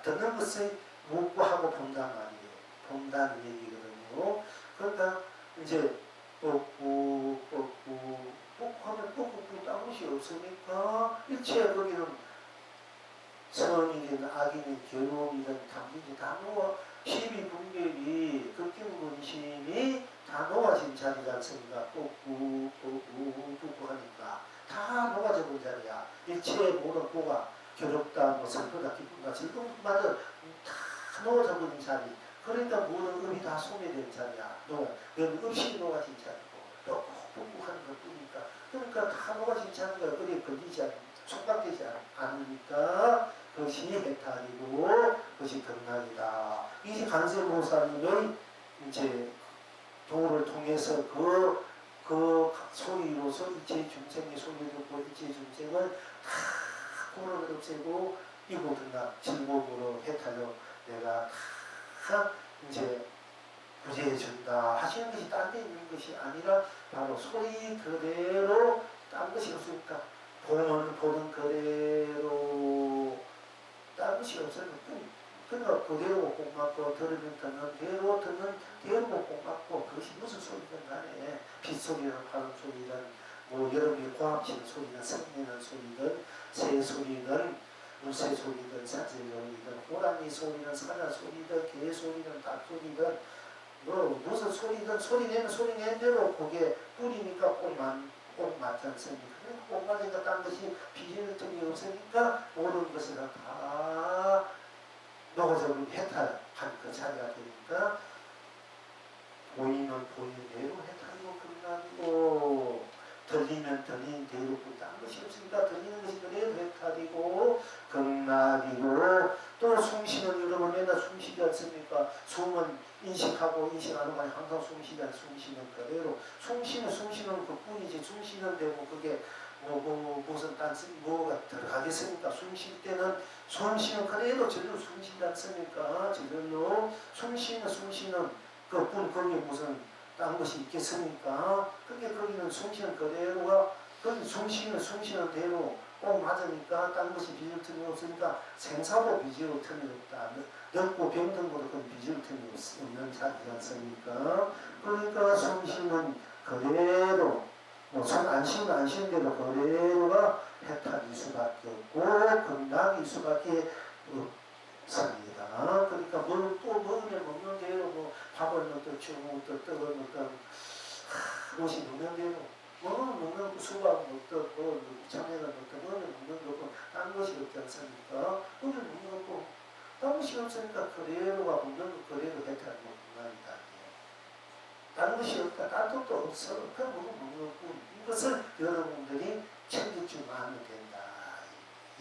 듣는 것을 묵고하고 본단 말이에요. 본다는 얘기거든요. 그러니까 이제 뻑꾸 하면 뻑꾸 딴 것이 없으니까 일체 거기는 선이든 악이든 괴로움이든 당기든 다 놓아 시비 분별이 극경분심이 다 놓아진 자리지 않습니까? 꾹꾹꾹꾹꾹 하니까 다 녹아져 본 자리야. 일체의 모든 고가 괴롭다, 뭐 슬프다, 기쁘다, 즐거움마저 다 녹아져 버린 자리. 그러니까 모든 음이 다 소멸된 자리야. 여기 음식이 녹아진 자리고 또 꾹꾹 하는 것 뿐이니까. 그러니까 다 녹아진 자리가 어디에 걸리지 않고 속박되지 않으니까 그것이 해탈이고 그것이 극락이다. 이 관세음보살님의 이제 도를 통해서 그 소리로서 이체 중생의 소리를 듣고 이체 중생을 다 고를 없애고 이곳은나 진공으로 해탈로 내가 다 이제 구제해 준다 하시는 것이 딴 데 있는 것이 아니라 바로 소리 그대로 딴 것이 없으니까 보는 그대로 딴 것이 없으니까 그러니까 그대로 꼭 맞고 들으면 듣는 대로 듣는 대로 꼭 맞고 그것이 무슨 소리든 간에 빗소리든 바람 소리든 뭐 여러분이 고함치는 소리든 성내는 소리든 새 소리든 물새 소리든 산새 소리든 호랑이 소리든 사자 소리든 개 소리든 닭 소리든 뭐 무슨 소리든 소리 내는 대로 그게 뿌리니까 꼭 맞지 않습니까? 꼭 맞으니까 딴 것이 비질 틈이 없으니까 모든 것을 다 녹아서 해탈한 그 자리가 되니까 보이는 보이는 대로 해탈이고 끝나고 들리면 들리는 대로 딴 것이 없으니까 들리는 것이 그대로 해탈이고 극락이고 또 숨쉬는 여러분 맨날 숨쉬지 않습니까? 숨은 인식하고 인식하는 거니 항상 숨쉬지 않 숨쉬는 그대로 숨쉬는 그 뿐이지 숨쉬는 대로 그게 무슨 딴슨 뭐가 들어가겠습니까? 숨 쉴 때는 숨쉬는 그대로 저절로 숨쉬지 않습니까? 저절로 숨쉬는 그 뿐 거기에 무슨 딴 것이 있겠습니까? 그게 거기는 숨쉬는 그대로가 거기 숨쉬는 대로 꼭 맞으니까 딴 것이 빚을 틈이 없으니까 생사고 빚을 틈이 없다. 늙고 병든 것도 그 빚을 틈이 없는 자리지 않습니까? 그러니까 숨쉬는 그대로 손 안 쉬는 대로 그대로가 해탈일 수밖에 없고 극락일 수밖에 없습니다. 그러니까 또 먹는 대로 뭐 밥을 먹든 죽을 떡을 먹든 무엇이 먹는 대로 먹는 그 수박 먹든 뭐 참외를 먹든 먹는 거고 딴 것이 없지 않습니까? 오늘 먹는 거고 딴 것이 없으니까 그대로가 먹는 거 그대로 해탈하고 극락이다. 다른 것이 없다. 딴 것도 없어. 그냥 먹는 거고 이것을 여러분들이 챙겨주면 된다.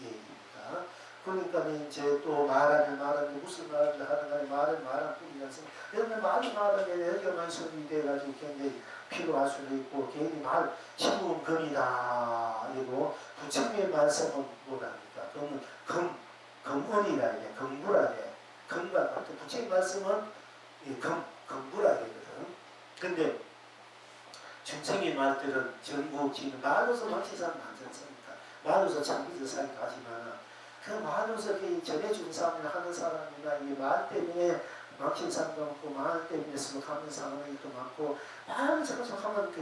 이 얘기입니다. 그러니까 이제 또 말하면 무슨 말을 하든 간에 말은 뿐이라서 여러분 말은 여기만 소리 돼가지고 굉장히 필요할 수도 있고 괜히 말 치부은 금이다. 그리고 부처님의 말씀은 뭐랍니까? 그러면 금언이라 해. 금부라 해. 금과 같은 부처님 말씀은 금부라 하거든. 근데 중생의 말들은 정부지는 말로서 망치사는 많지 않습니까? 말로서 장비를 사기도 하지만 그 말로서 전해준 사람을 하는 사람이나 이 말 때문에 막힌 사람도 많고 말 때문에 수록하는 사람도 많고 말을 하면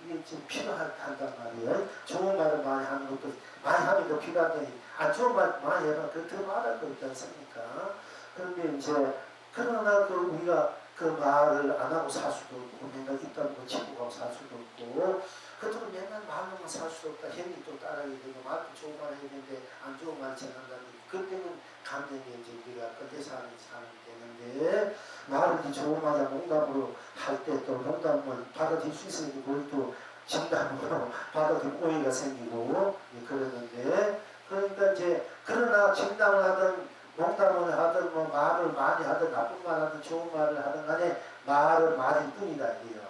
이게 좀 필요하단 말이에요. 좋은 말을 많이 하는 것도 많이 하면 더 필요한데 안 좋은 말 많이 하면 더 말할 거 있지 않습니까? 그런데 이제 그러나 우리가 그 말을 안 하고 살 수도 없고 맨날 있다는 거 치고 가고 살 수도 없고 그것도 맨날 말로만 살 수도 없다. 행위 또 따라야 되고 말도 좋은 말 해야 되는데 안 좋은 말 전한다는 그때는 감정이 이제 우리가 끝에서 하는 사람이 되는데 말을 좋은 말을 농담으로 할 때 또 농담을 받아들일 수 있으니까 그걸 또 진담으로 받아들일 오해가 생기고 그러는데 그러니까 이제 그러나 진담을 하든 농담을 하든 뭐 말을 많이 하든 나쁜 말 하든 좋은 말을 하든 간에 말은 말일 뿐이다 이래요.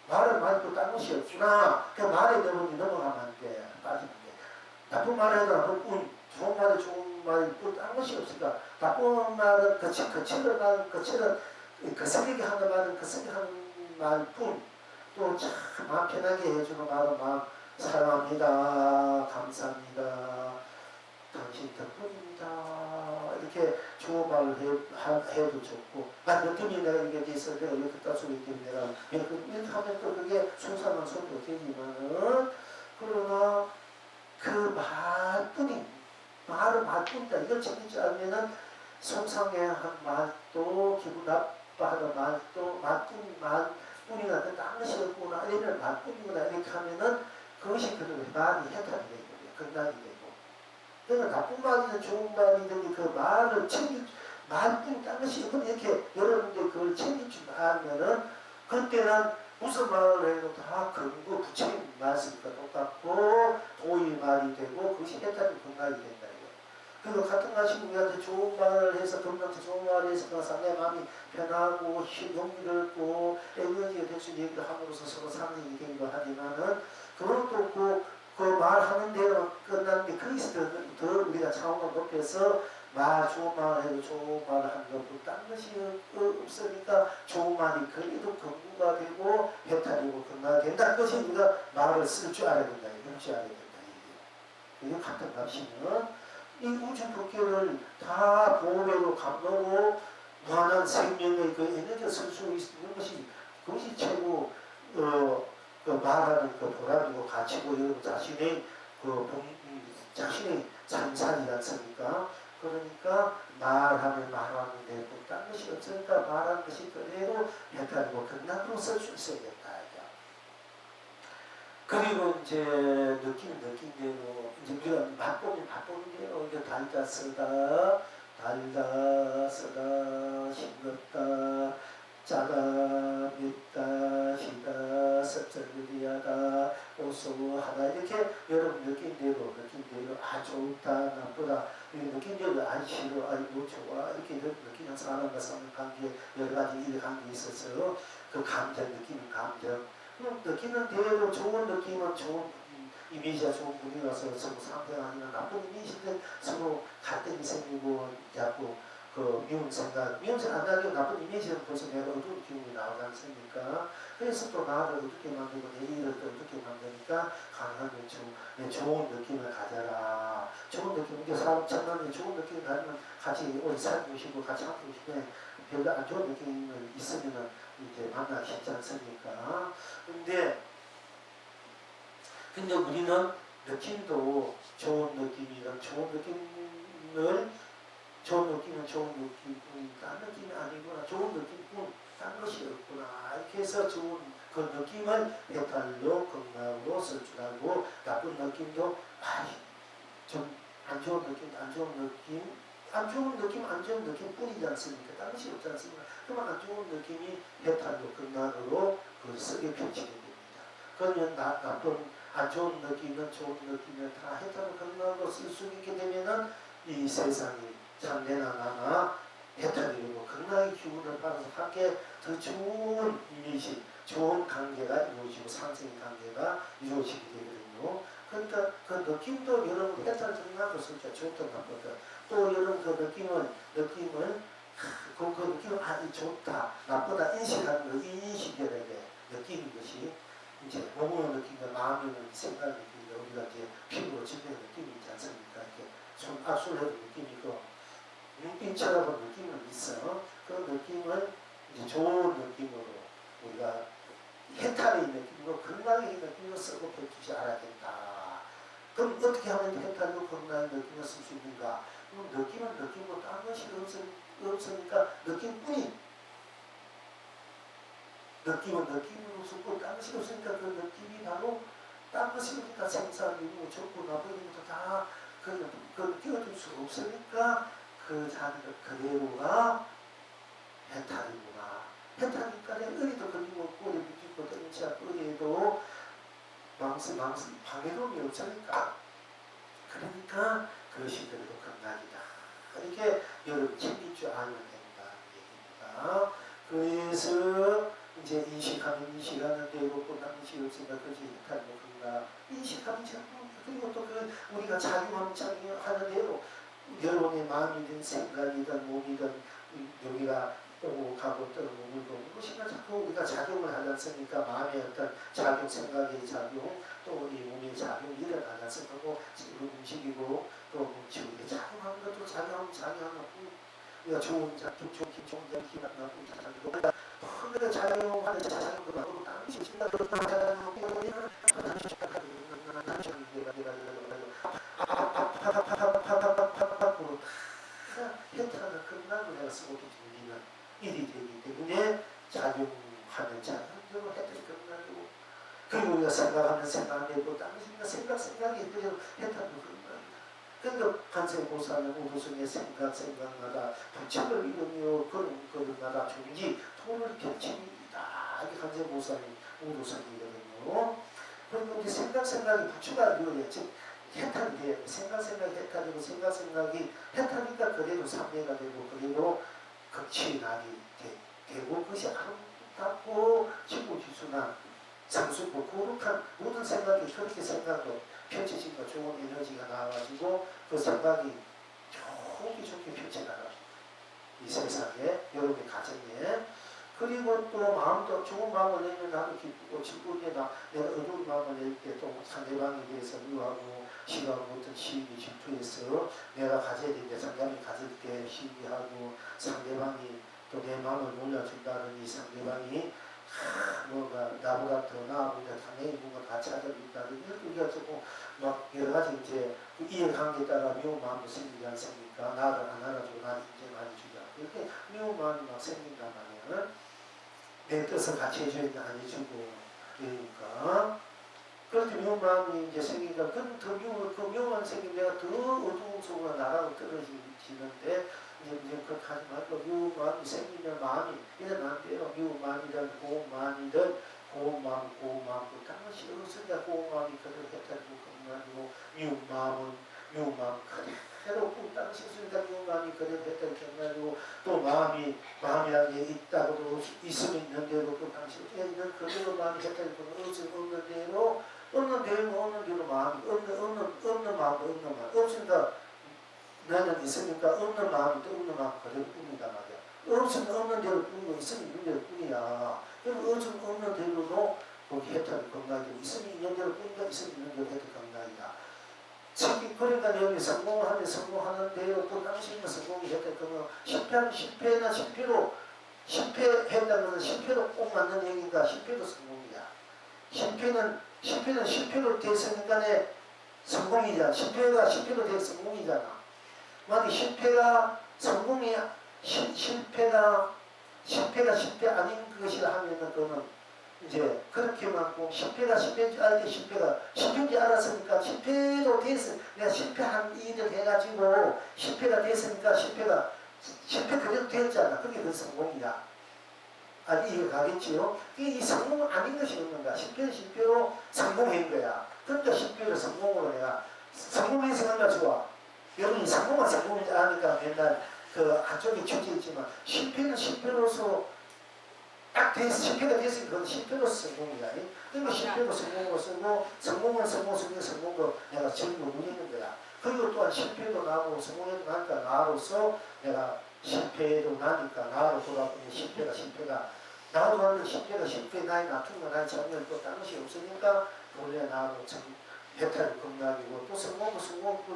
말은 말고 딴 것이 없구나. 그 말에 넘어가면 안 돼. 빠지면 돼. 나쁜 말을 해도 나쁜 뿐, 좋은 말에 좋은 말일 뿐, 딴 것이 없으니까 나쁜 말은 거칠은 거슬리게 하는 말은 거슬리게 하는 말뿐 또 참 마음 편하게 해주는 말은 마음 사랑합니다. 감사합니다. 당신 덕분입니다. 이렇게 좋은 말을 해도 좋고 느낌이 내가 이게 있어 내가 이렇게 따서 이렇게 내가 이렇게 하면 또 그게 순수한 소리도 되지만은 그러나 그 말뿐이 말뿐이다. 이걸 챙기지 않으면은 속상해한 말도 기분 나빠하는 말도 말뿐 뿌리가 딴 것이 없구나, 아니면 나뿐이구나 이렇게 하면은 그것이 그대로 말이 해탈이 되고 건강이 되고, 그러니까 나쁜 말이든 좋은 말이든 그 말을 말뿐 딴 것이 없는 이렇게 여러분들 그걸 챙길 줄 알면은 그때는 무슨 말을 해도 다 근거 부처님 말씀과 똑같고 도의 말이 되고 그것이 해탈이 건강이 된다. 그리고 같은 것이 우리한테 좋은 말을 해서 건강한테 좋은 말을 해서 그래서 내 마음이 편하고 용기를 얻고 에너지가 될 수 있는 얘기를 함으로써 서로 상승이 되기도 하지만은 그것도 없고 그 말하는 대로 끝났는데 거기서 더 우리가 차원을 높여서 좋은 말을 해도 좋은 말을 하는 것도 딴 것이 없으니까 좋은 말이 그래도 근구가 되고 해탈이고 건강이 된다. 그것이 우리가 말을 쓸 줄 알아야 된다. 이럴 줄 알아야 된다. 이게 같은 값이면 이 우주 법계를 다 보배로 감도로 무한한 생명의 그 에너지가 쓸 수 있는 것이 그것이 최고 그 말하는 그 보람이고 가치고 이런 자신의 자신의 산산이지 않습니까? 그러니까 말하면 말하는 대로 딴 것이 없으니까 말하는 것이 그대로 해탈이고 건강으로 쓸 수 있어야겠다. 그리고 이제 느낌 대로 이제 우리가 맛보면 대로 이제 달다 쓰다 싱겁다 짜다 맵다 시다 씁쓸하다 고소하다 이렇게 여러분 느낌대로 좋다 나쁘다 느낌대로 싫어 뭐 좋아 이렇게 느끼는 사람과 사람 관계 여러 가지 일 관계에 있어서 그 감정 느끼는 감정 느끼는 대로 좋은 느낌은 좋은 이미지가 좋은 분위기라서 서로 상대가 아니면 나쁜 이미지인데 서로 갈등이 생기고 자꾸 그 미운 생각 안 나게 나쁜 이미지는 벌써 내가 어두운 기운이 나오지 않습니까? 그래서 또 나를 어둡게 만들고 내 일을 또 어둡게 만드니까 가능하면 좋은 느낌을 가져라. 좋은 느낌, 이게 사람 천만에 좋은 느낌을 가지면 같이 오래 살고 같이 함께 싶으면 별로 안 좋은 느낌이 있으면은 이제 만나기 쉽지 않습니까? 근데 우리는 느낌도 좋은 느낌이든 좋은 느낌은 딴 느낌이 아니구나. 좋은 느낌뿐 딴 것이 없구나. 이렇게 해서 좋은 그 느낌을 해탈로 건강으로 쓸 줄 알고 나쁜 느낌도 좀 안 좋은 느낌 뿐이지 않습니까? 딴 것이 없지 않습니까? 그러면 안 좋은 느낌이 해탈로 건강으로 그 쓰게 펼치게 됩니다. 그러면 나쁜 안 좋은 느낌은 좋은 느낌을 다 해탈로 건강으로 쓸 수 있게 되면은 이 세상이 참 내나 나나 해탈이고 건강의 기운을 받아서 함께 더 좋은 이미지, 좋은 관계가 이루어지고 상생의 관계가 이루어지게 되거든요. 그러니까 그 느낌도 여러분 해탈 건강으로 쓸 때 좋다 나쁘다. 또 여러분 그 느낌을 아주 좋다 나쁘다 인식하는 거 인식해야 돼. 느끼는 것이 이제 몸으로 느낀다 마음으로 생각을 느낀다 우리가 이제 피부로 지내는 느낌이 있지 않습니까? 이렇게 손 압술해도 느낌이 있고 눈빛처럼 느낌은 있어. 그 느낌을 이제 좋은 느낌으로 우리가 해탈의 느낌으로 건강의 느낌으로 쓰고 펼치지 않아야 된다. 그럼 어떻게 하면 해탈로 건강의 느낌을 쓸 수 있는가? 느낌은 느낌으로 딴 것이 없으니까 느낌뿐이 느낌은 느낌으로 쓰고 딴 것이 없으니까 그 느낌이 바로 딴 것이 없으니까 생사이고 좋고 나쁜 것도 다 그 띄워줄 수가 없으니까 그 자기가 그대로가 해탈이구나. 해탈이니까 의리도 걸리고 꼬리 붙이고 땡치야 꼬리에도 망스 방해로움이 없으니까 그러니까 그것이 그래도 건강이다. 이렇게 여러분 챙길 줄 알면 된다는 얘기입니다. 그래서 이제 인식하는 대로 끝난 인식이 없으니까 그것이 해탈이고 건강 인식하면 전부 그리고 또 그 우리가 작용하는 대로 여러분의 마음이든 생각이든 몸이든 여기가 오고 가고 떠오르고 그것이나 자꾸 우리가 작용을 하지 않습니까? 마음의 어떤 작용, 생각의 작용, 또 우리 몸의 작용이 일어나지 않습니까? 음식이고 또 우리가 작용하는 것도 작용하는 우리가 좋은 작용, 좋은 기분 나쁜 작용 우리가 작용하는 작용도 나고 당시 생각도 현타가 끝나고 내가 쓰고 있는 일이 되기 때문에 작용하는 작용적으로 그리고 우리가 생각하면 생각되고 당신의 생각이 그대로 했다는 겁니다. 그러니까 관세음보살은 우두성의 생각마다 부처를 이루며 걸음마다 종지 토를 겹칩니다. 이게 관세음보살이 우두성이거든요. 그리고 우리 생각이 부처가 이루어야 즉 해탈이 돼요. 생각이 해탈이고 생각이 해탈이니까 그대로 삼매가 되고 그대로 극치나기 되고 그것이 아름답고 지구지수나 상수고 거룩한 모든 생각이 그렇게 생각도 펼쳐지고 좋은 에너지가 나와가지고 그 생각이 좋게 펼쳐나가 이 세상에 여러분의 가정에 그리고 또 마음도 좋은 마음을 내면 나도 기쁘고 질문에 내가 어두운 마음을 낼 때 또 상대방에 대해서 미워하고 싫어하고 어떤 시비 질투해서 내가 가져야 되는데 상대방이 가질 때 시비하고 상대방이 또 내 마음을 몰라준다더니 상대방이 뭔가 나보다 더 나아보다 당연히 뭔가 다 찾아준다더니 이렇게 우리가 조금 막 여러 가지 이제 이해관계에 따라 미운 마음도 생기지 않습니까? 나를 안 알아주고 나를 인정 안 해주자 이렇게 미운 마음이 막 생긴단 말이에요. 내 뜻을 같이 해주는데 안 해주고 그러니까 그렇게 미운 마음이 이제 생기니까 그 미운 마음이 생기면 내가 더 어두운 속으로 나가고 떨어지는데 이제 그렇게 하지 말고 미운 마음이 생기면 마음이 이래는 안 돼요. 미운 마음이든 고운 마음이든 고운 마음 당시 없으니까 고운 마음이 그대로 해탈되고 건강하고 미운 마음 그대로 당시 없으니까 미운 마음이 그대로 해탈되고 건강하고 또 마음이라는 게 있다고도 있으면 있는 대로 그 당시 있는 그대로 마음이 해탈되고 없는 대로 마음이 없는 마음도 없으니까 나는 있으니까 없는 마음이 또 없는 마음 그대로 뿐이다 말이야. 없으면 없는 대로 뿐이고 있으면 있는 대로 뿐이야. 그럼 없는 대로도 거기 해탈이 건강이고 있으면 있는 대로 뿐이다. 있으면 있는 대로 해탈이 건강이다. 특히 그러니까 여기 성공하면 성공하는 대로 또 당신은 성공이 해탈이 건강 실패하면 실패했다는 것은 실패로 꼭 맞는 얘기인가 실패도 성공이야. 실패는 실패로 됐으니까 성공이잖아. 실패로 된 성공이잖아. 만약 실패가 성공이야, 실패가 실패 아닌 것이라 하면은 그거는 이제 그렇게만 꼭 실패인 줄 알 때 실패인 줄 알았으니까 실패도 됐어. 내가 실패한 일을 해가지고 실패가 됐으니까 실패 그대로 되었잖아. 그게 그 성공이야. 이해 가겠지요? 이 성공은 아닌 것이 없는 거야. 실패로 성공한 거야. 그러니까 실패를 성공으로 내가 성공해서 하는 거 좋아. 여러분 성공인지 아니까 맨날 그 한쪽에 주제 있지만 실패는 실패로서 딱 실패가 됐으니까 그건 실패로서 성공이야. 그러니까 실패로 성공으로 쓰고 성공은 성공으로 내가 즐기고 누리는 거야. 그리고 또한 실패도 나고 성공해도 나니까 나로서 내가 실패도 나니까 나로 돌아보니 실패가 나도 하는 실패 나의 나중에 나의 장면 또 다른 것이 없으니까 원래 나로 해탈이 건강이고 또 성공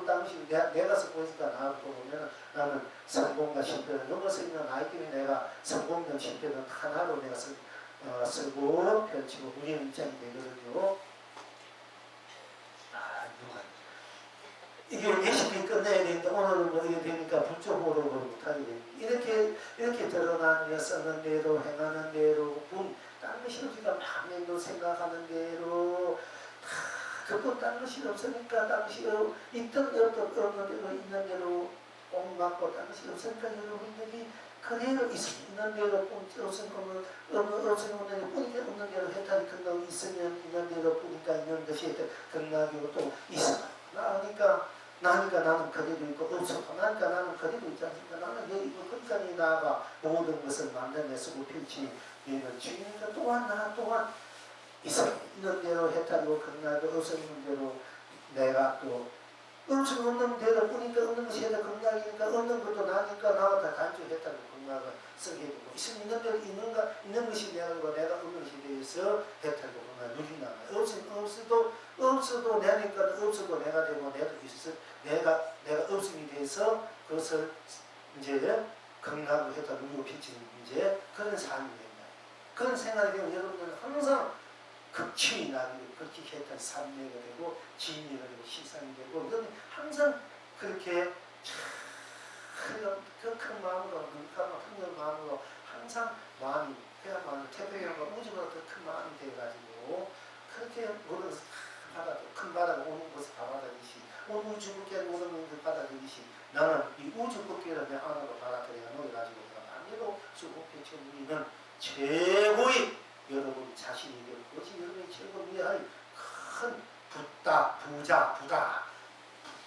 당시 내가 성공했으니까 나를 또 보면 나는 성공과 실패를 넘어서 있는 나이 때문에 내가 성공과 실패는 하나로 내가 쓰고 펼치고 우리의 입장이 되거든요. 이게 레시피 끝내야 되는데 오늘은 뭐 이게 되니까 불조호로 못하게 됩니다. 이렇게 드러나는 게 쓰는 대로 행하는 대로 다른 것이 우리가 마음에 생각하는 대로 그것 다른 것이 없으니까 당시 있던 없는 대로 있는 대로 옹맞고 다른 것이 없으니까 여러분들이 그대로 있는 대로 없으면 없는 대로 해탈이 끝나고 있으면 있는 대로 뿐이니까 있는 것이 끝나고 또 있어. 나니까 나는 그대로 있고 없어도 나니까 나는 그대로 있지 않습니까? 나는 이거 끝까지 나아가 모든 것을 만들어내서 펼치는 주인이니까 또한 있는 대로 해탈이고 건강하고 없는 대로 내가 또 없는 대로 뿐이니까 없는 것이 해탈 건강이니까 없는 것도 나니까 나와 다 단축 해탈이고 건강을 쓰게 되고 있는 대로 있는 것이 내가 없는 것에 대해서 해탈이고 건강을 누린다. 없어도 내니까 없어도 내가 되고 내가 없음이 돼서 그것을 이제 건강하고 해탈 누리고 비치는 이제 그런 삶이 됩니다. 그런 생각이 되면 여러분들은 항상 극치이 나기로 그렇게 했던 산매가 되고 진리가 되고 시상이 되고 이건 항상 그렇게 큰 마음으로 큰 마음으로 항상 마음이 그야말로 태평양과 우주보다 더 큰 마음이 돼가지고 그렇게 수고패치 우리는 최고의 여러분 자신이 될 것이 여러분의 최고 위할 큰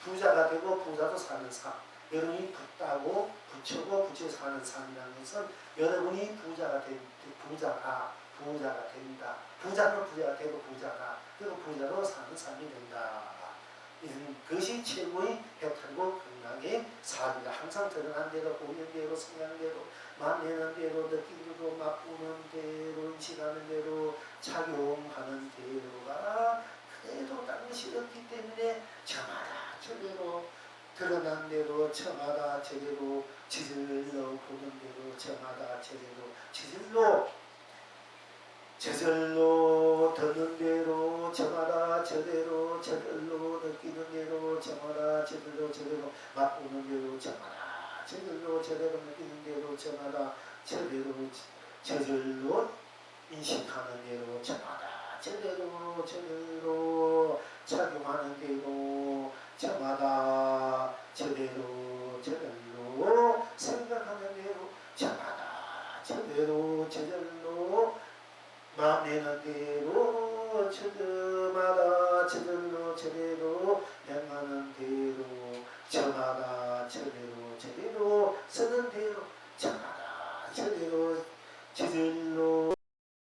부자가 되고 부자도 사는 삶. 여러분이 붙다고 붙여고 붙여 사는 삶이라는 것은 여러분이 부자가 된다. 부자는 부자가 되고 부자가 그리고 부자로 사는 삶이 된다. 그것이 최고의 해탈고 건강의 삶이다. 항상 드러난 대로 보이는 대로 성향 대로 만나는 대로 느끼는 대로 맛보는 대로 인식하는 대로 착용하는 대로가 그대로 다른 것이 없기 때문에 저마다 저대로 드러난 대로 저마다 저대로 저절로 보는 대로 저마다 저절로 듣는 대로 저마다 저대로 느끼는 대로 저마다 저대로 맛보는 대로 저마다 저대로 느끼는 대로 저마다 저절로 인식하는 대로 저마다 저대로 착용하는 대로 저마다 저절로 생각하는 대로 저마다 저절로 마음 내는 대로 저마다 저대로 행하는 대로 저마다 저대로 쓰는 대로 저마다